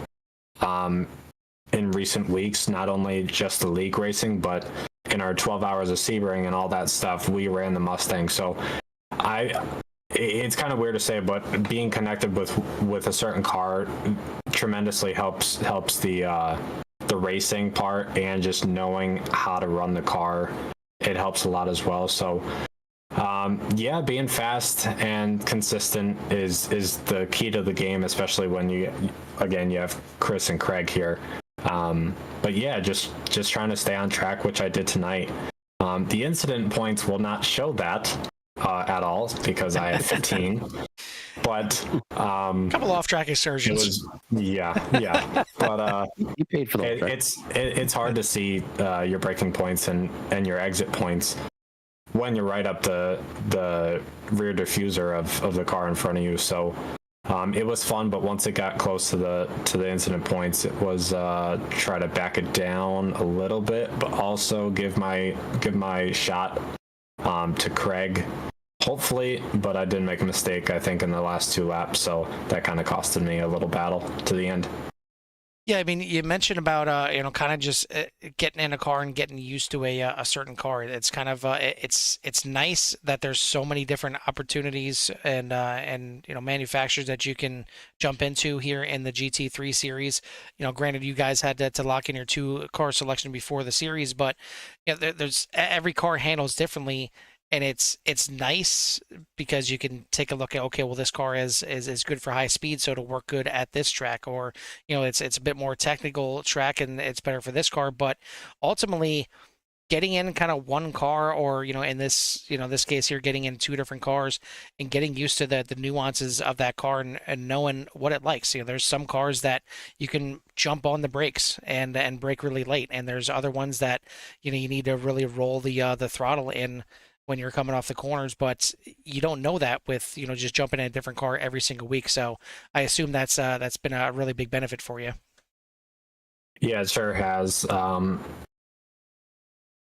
in recent weeks, not only just the league racing, but in our 12 hours of Sebring and all that stuff, we ran the Mustang. So it's kind of weird to say, but being connected with a certain car tremendously helps the racing part, and just knowing how to run the car, it helps a lot as well. So yeah, being fast and consistent is the key to the game, especially when you have Chris and Craig here. But yeah, just trying to stay on track, which I did tonight. The incident points will not show that at all because I had 15. But couple off-track excursions. Yeah. But You paid for that. it's hard to see your braking points and your exit points when you're right up the rear diffuser of the car in front of you. So It was fun, but once it got close to the incident points, it was try to back it down a little bit, but also give my shot to Craig, hopefully. But I did make a mistake, I think, in the last 2 laps, so that kind of costed me a little battle to the end. Yeah, I mean, you mentioned about kind of just getting in a car and getting used to a certain car. It's kind of it's nice that there's so many different opportunities and manufacturers that you can jump into here in the GT3 series. Granted, you guys had to lock in your 2 car selection before the series, but there's every car handles differently. And it's nice because you can take a look at, okay, well, this car is good for high speed, so it'll work good at this track, or it's a bit more technical track and it's better for this car. But ultimately, getting in kind of one car, or in this this case here, getting in 2 different cars and getting used to the nuances of that car and knowing what it likes. There's some cars that you can jump on the brakes and brake really late, and there's other ones that you need to really roll the throttle in when you're coming off the corners, but you don't know that with just jumping in a different car every single week. So I assume that's been a really big benefit for you. Yeah, it sure has.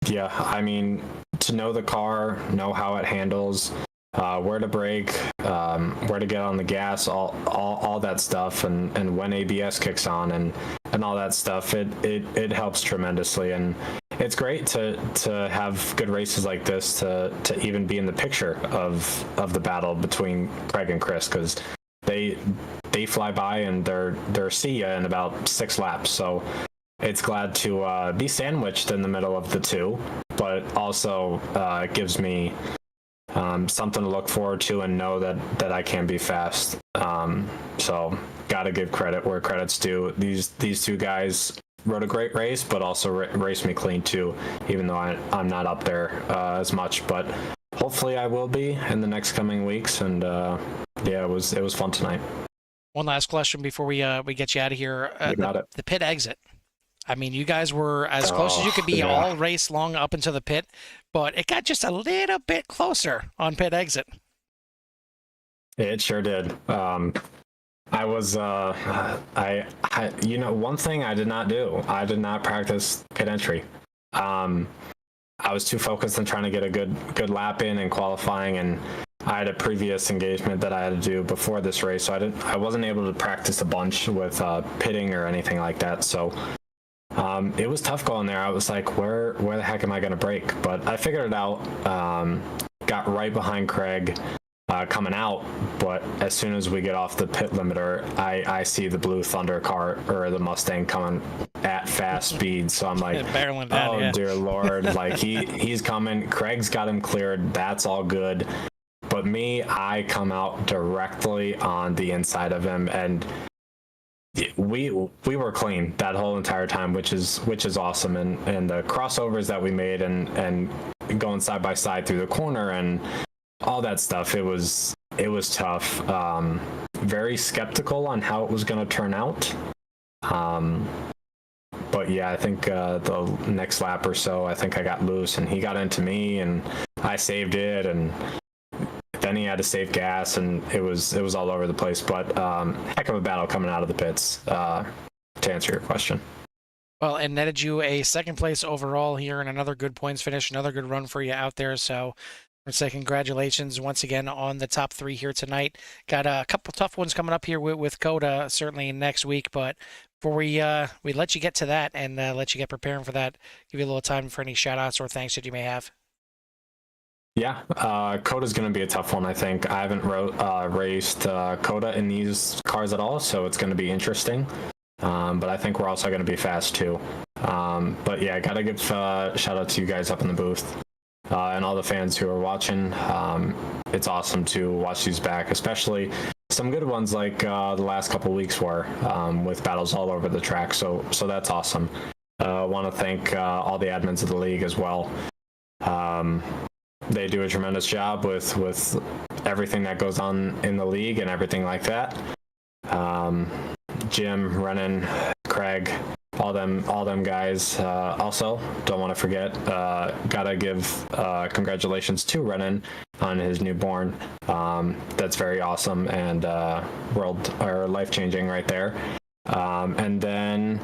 Yeah, I mean, to know the car, know how it handles, where to brake, where to get on the gas, all that stuff, and when ABS kicks on and all that stuff, it helps tremendously. And it's great to have good races like this to even be in the picture of the battle between Craig and Chris, because they fly by and they're see ya in about 6 laps. So it's glad to be sandwiched in the middle of the 2, but also it gives me something to look forward to and know that I can be fast. So gotta give credit where credit's due. These 2 guys rode a great race, but also raced me clean too, even though I'm not up there as much. But hopefully I will be in the next coming weeks. And yeah, it was fun tonight. One last question before we get you out of here. The pit exit. I mean, you guys were as close as you could be all race long up into the pit, but it got just a little bit closer on pit exit. It sure did. I was, one thing I did not do, I did not practice pit entry. I was too focused on trying to get a good lap in and qualifying, and I had a previous engagement that I had to do before this race, so I wasn't able to practice a bunch with pitting or anything like that. So it was tough going there. I was like, where the heck am I going to brake? But I figured it out. Got right behind Craig coming out, but as soon as we get off the pit limiter, I see the Blue Thunder car, or the Mustang, coming at fast speed. So I'm like, dear Lord, like he's coming. Craig's got him cleared. That's all good. But me, I come out directly on the inside of him, and we were clean that whole entire time, which is awesome. And the crossovers that we made and going side by side through the corner and all that stuff, it was tough. Very skeptical on how it was going to turn out. But yeah, I think the next lap or so, I think I got loose and he got into me and I saved it, and then he had to save gas, and it was all over the place. But heck of a battle coming out of the pits, to answer your question. Well, it netted you a 2nd place overall here, and another good points finish, another good run for you out there. So I'd say congratulations once again on the top 3 here tonight. Got a couple tough ones coming up here with Coda certainly next week, but before we let you get to that and let you get preparing for that, give you a little time for any shout outs or thanks that you may have. Yeah, Coda's going to be a tough one, I think. I haven't raced Coda in these cars at all, so it's going to be interesting. But I think we're also going to be fast too. But yeah, got to give shout out to you guys up in the booth and all the fans who are watching. It's awesome to watch these back, especially some good ones like the last couple weeks were, with battles all over the track. So that's awesome. I want to thank all the admins of the league as well. They do a tremendous job with everything that goes on in the league and everything like that. Jim, Renan, Craig, all them guys. Also, don't want to forget, gotta give congratulations to Renan on his newborn. That's very awesome and world or life changing right there. And then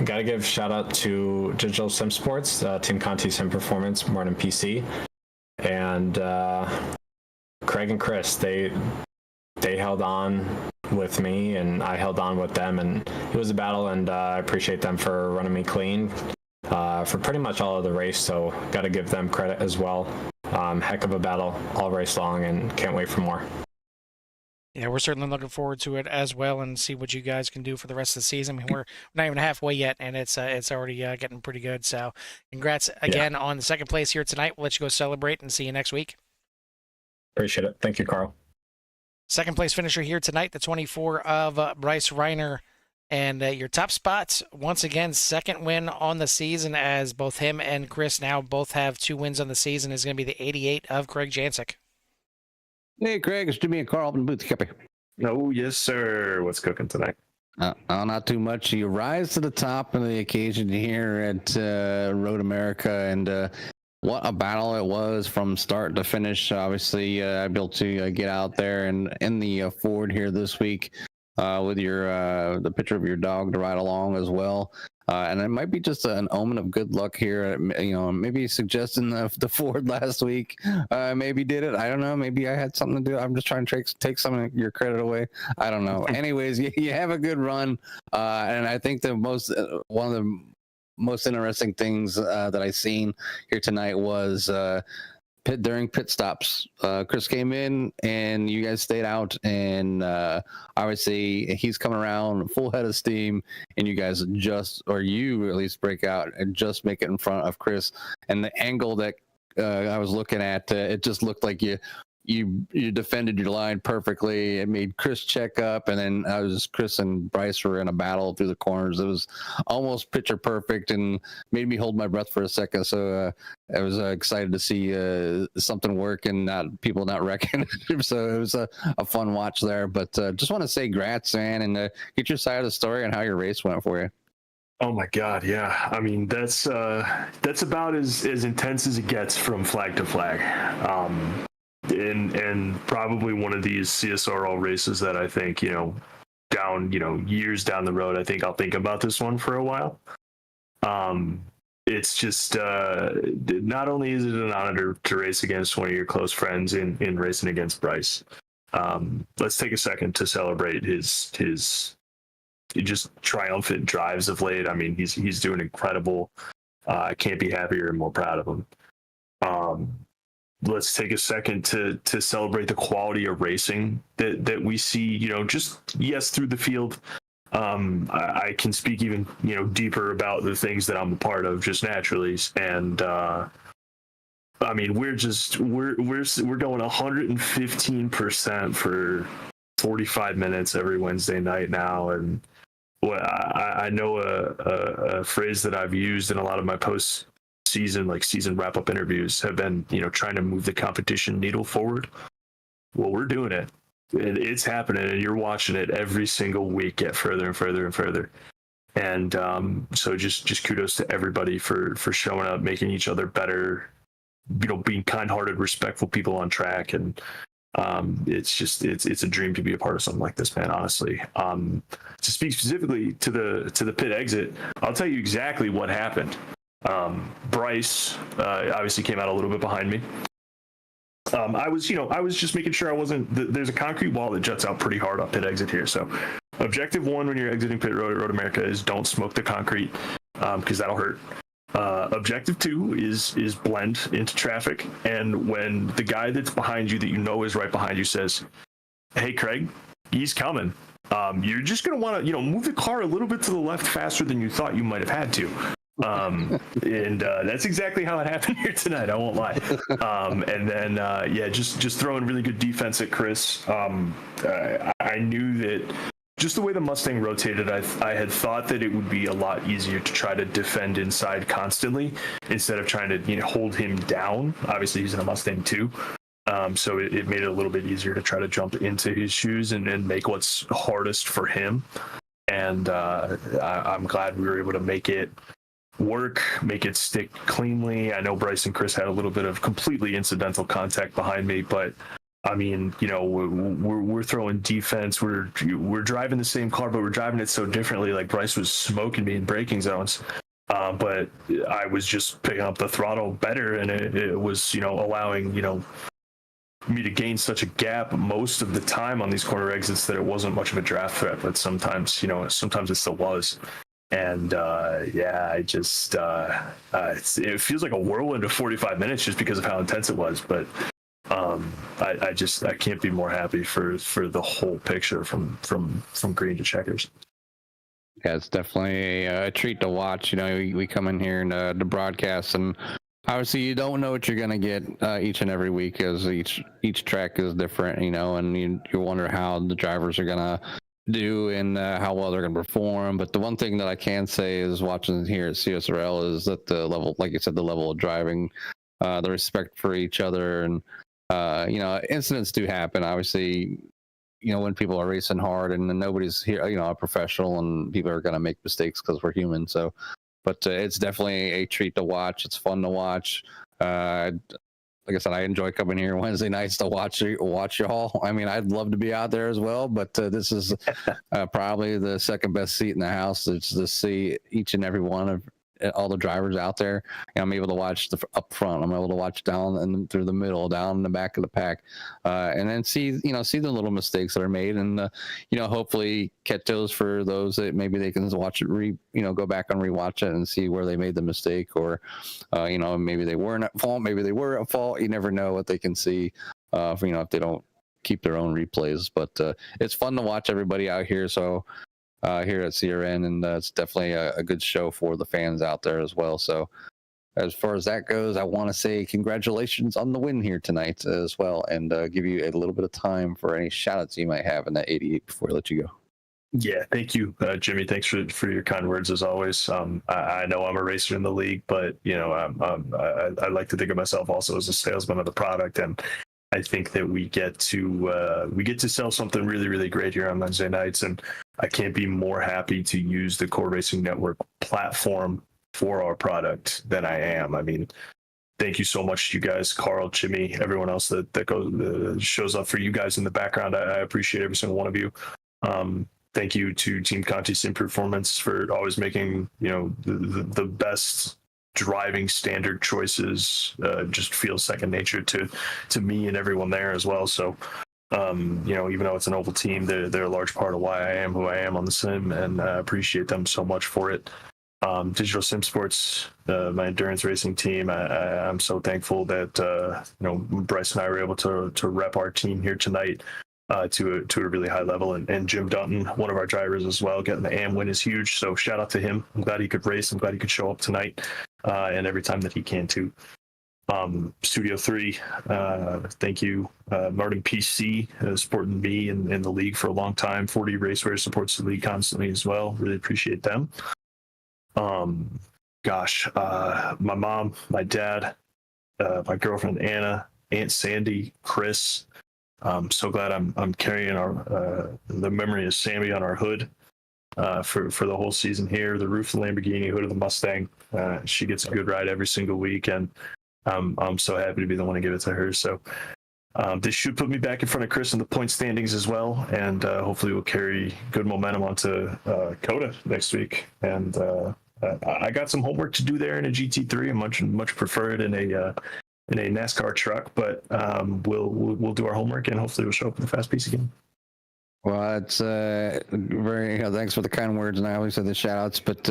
gotta give shout out to Digital Sim Sports, Team Conti Sim Performance, Martin PC, and Craig and Chris. They held on with me and I held on with them, and it was a battle, and I appreciate them for running me clean for pretty much all of the race, so gotta give them credit as well. Heck of a battle all race long, and can't wait for more. Yeah, we're certainly looking forward to it as well, and see what you guys can do for the rest of the season. I mean, we're not even halfway yet, and it's already getting pretty good. So, congrats again on the second place here tonight. We'll let you go celebrate, and see you next week. Appreciate it. Thank you, Carl. Second place finisher here tonight, the 24 of Bryce Reiner. And your top spots, once again, second win on the season, as both him and Chris now both have 2 wins on the season, is going to be the 88 of Craig Jancic. Hey, Craig, it's Jimmy and Carl up in the booth. Copy. Oh, yes, sir. What's cooking tonight? Not too much. You rise to the top of the occasion here at Road America, and what a battle it was from start to finish. Obviously, I able to get out there and in the Ford here this week with your the picture of your dog to ride along as well. And it might be just an omen of good luck here. You know, maybe suggesting the Ford last week maybe did it. I don't know. Maybe I had something to do. I'm just trying to take some of your credit away. I don't know. Anyways, you have a good run. And I think the one of the most interesting things that I seen here tonight was during pit stops. Chris came in and you guys stayed out, and obviously he's coming around full head of steam, and you guys you at least break out and just make it in front of Chris. And the angle that I was looking at, it just looked like you defended your line perfectly. It made Chris check up, and then Chris and Bryce were in a battle through the corners. It was almost picture perfect and made me hold my breath for a second. So I was excited to see something work and people not wrecking it. So it was a fun watch there. But just want to say congrats, man, and get your side of the story and how your race went for you. Oh my God, yeah. I mean, that's about as intense as it gets from flag to flag. And probably one of these CSRL races that I think, years down the road, I think I'll think about this one for a while. It's just, not only is it an honor to race against one of your close friends in racing against Bryce. Let's take a second to celebrate his just triumphant drives of late. I mean, he's doing incredible. I can't be happier and more proud of him. Let's take a second to celebrate the quality of racing that we see, through the field. I can speak even, deeper about the things that I'm a part of just naturally. And, I mean, we're going 115% for 45 minutes every Wednesday night now. And I know a phrase that I've used in a lot of my season wrap-up interviews have been, trying to move the competition needle forward. Well, we're doing it. It's happening, and you're watching it every single week get further and further and further. And so just kudos to everybody for showing up, making each other better, being kind-hearted, respectful people on track. And it's a dream to be a part of something like this, man, honestly. To speak specifically to the pit exit, I'll tell you exactly what happened. Bryce obviously came out a little bit behind me. I was just making sure I wasn't. There's a concrete wall that juts out pretty hard on pit exit here. So, objective 1 when you're exiting pit road at Road America is don't smoke the concrete because that'll hurt. Objective 2 is blend into traffic, and when the guy that's behind you that is right behind you says, "Hey, Craig, he's coming," you're just gonna want to move the car a little bit to the left faster than you thought you might have had to. And that's exactly how it happened here tonight. I won't lie. And then just throwing really good defense at Chris. I knew that just the way the Mustang rotated, I had thought that it would be a lot easier to try to defend inside constantly instead of trying to hold him down. Obviously, he's in a Mustang too. So it made it a little bit easier to try to jump into his shoes and make what's hardest for him. and I'm glad we were able to make it work, make it stick cleanly. I know Bryce and Chris had a little bit of completely incidental contact behind me, but I mean, you know, we're throwing defense. We're driving the same car, but we're driving it so differently. Like Bryce was smoking me in braking zones, but I was just picking up the throttle better, and it was, you know, allowing, you know, me to gain such a gap most of the time on these corner exits that it wasn't much of a draft threat. But sometimes, you know, sometimes it still was. And yeah, I just it feels like a whirlwind of 45 minutes just because of how intense it was. But I can't be more happy for the whole picture from green to checkers. Yeah, it's definitely a treat to watch. You know, we come in here and the broadcast, and obviously you don't know what you're gonna get each and every week, as each track is different. You know, and you wonder how the drivers are gonna do and how well they're gonna perform. But the one thing that I can say is watching here at CSRL is that the level, like you said, the level of driving, the respect for each other, and you know, incidents do happen. Obviously, you know, when people are racing hard and nobody's here, you know, a professional, and people are going to make mistakes because we're human. So, but it's definitely a treat to watch. It's fun to watch. Like I said, I enjoy coming here Wednesday nights to watch y'all. I mean, I'd love to be out there as well, but this is probably the second best seat in the house to see each and every one of all the drivers out there. And I'm able to watch up front. I'm able to watch down and through the middle, down in the back of the pack, and then see the little mistakes that are made, and you know, hopefully catch those for those that maybe they can watch it, go back and rewatch it and see where they made the mistake, or you know, maybe they weren't at fault, maybe they were at fault. You never know what they can see, if they don't keep their own replays. But it's fun to watch everybody out here. So. Here at CRN, and it's definitely a good show for the fans out there as well. So as far as that goes, I want to say congratulations on the win here tonight as well, and give you a little bit of time for any shout outs you might have in that 88 before I let you go. Yeah, thank you, Jimmy. Thanks for your kind words as always. I know I'm a racer in the league, but you know, I like to think of myself also as a salesman of the product, and I think that we get to sell something really, really great here on Wednesday nights, and I can't be more happy to use the Core Racing Network platform for our product than I am. I mean, thank you so much to you guys, Carl, Jimmy, everyone else that shows up for you guys in the background. I appreciate every single one of you. Thank you to Team Conti Sim Performance for always making, you know, the best driving standard choices just feel second nature to me and everyone there as well. So you know, even though it's an oval team, they're a large part of why I am who I am on the sim, and I appreciate them so much for it. Digital Sim Sports, my endurance racing team, I'm so thankful that you know, Bryce and I were able to rep our team here tonight to a really high level, and Jim Dutton, one of our drivers as well, getting the AM win is huge. So shout out to him. I'm glad he could race. I'm glad he could show up tonight, and every time that he can too. Studio 3, thank you. Martin PC supporting me in the league for a long time. 40 Racewear supports the league constantly as well. Really appreciate them. Gosh, my mom, my dad, my girlfriend Anna, Aunt Sandy, Chris. I'm so glad I'm carrying the memory of Sammy on our hood for the whole season here. The roof of the Lamborghini, hood of the Mustang. She gets a good ride every single week, and I'm so happy to be the one to give it to her. So this should put me back in front of Chris in the point standings as well, and hopefully we'll carry good momentum onto COTA next week. And I got some homework to do there in a GT3. I much prefer it in a NASCAR truck, but we'll do our homework, and hopefully we'll show up in the fast piece again. Well, it's very thanks for the kind words, and I always say the shout outs, but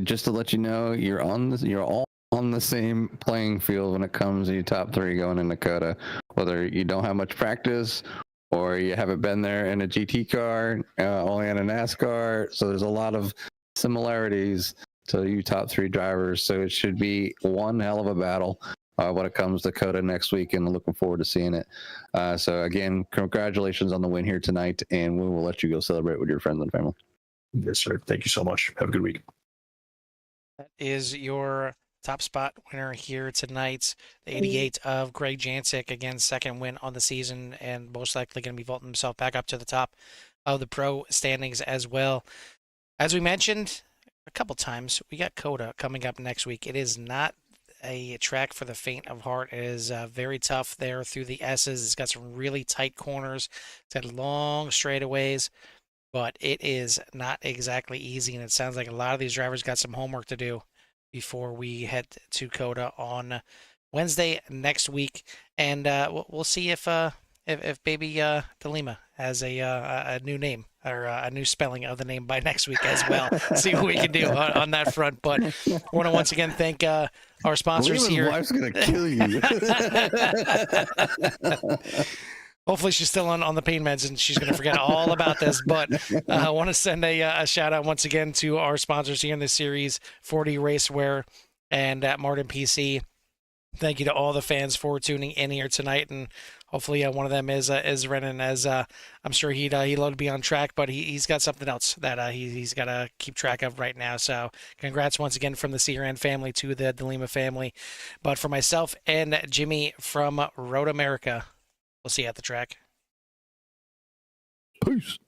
just to let you know, you're all on the same playing field when it comes to your top three going into COTA, whether you don't have much practice or you haven't been there in a GT car, only in a NASCAR. So there's a lot of similarities to you top three drivers. So it should be one hell of a battle when it comes to COTA next week, and looking forward to seeing it. So again, congratulations on the win here tonight, and we will let you go celebrate with your friends and family. Yes, sir. Thank you so much. Have a good week. That is your top spot winner here tonight, the 88 of Greg Jancic. Again, second win on the season, and most likely going to be vaulting himself back up to the top of the pro standings as well. As we mentioned a couple times, we got Coda coming up next week. It is not a track for the faint of heart. It is very tough there through the S's. It's got some really tight corners. It's got long straightaways, but it is not exactly easy, and it sounds like a lot of these drivers got some homework to do before we head to Coda on Wednesday next week, and we'll see if baby DeLima has a new name or a new spelling of the name by next week as well. See what we can do on that front. But I want to once again thank our sponsors Delima's here. wife's gonna kill you. Hopefully she's still on the pain meds and she's going to forget all about this. But I want to send a shout out once again to our sponsors here in this series, 40 Racewear and Martin PC. Thank you to all the fans for tuning in here tonight, and hopefully one of them is Renan, as I'm sure he'd love to be on track, but he's got something else that he's got to keep track of right now. So congrats once again from the CRN family to the DeLima family. But for myself and Jimmy from Road America, we'll see you at the track. Peace.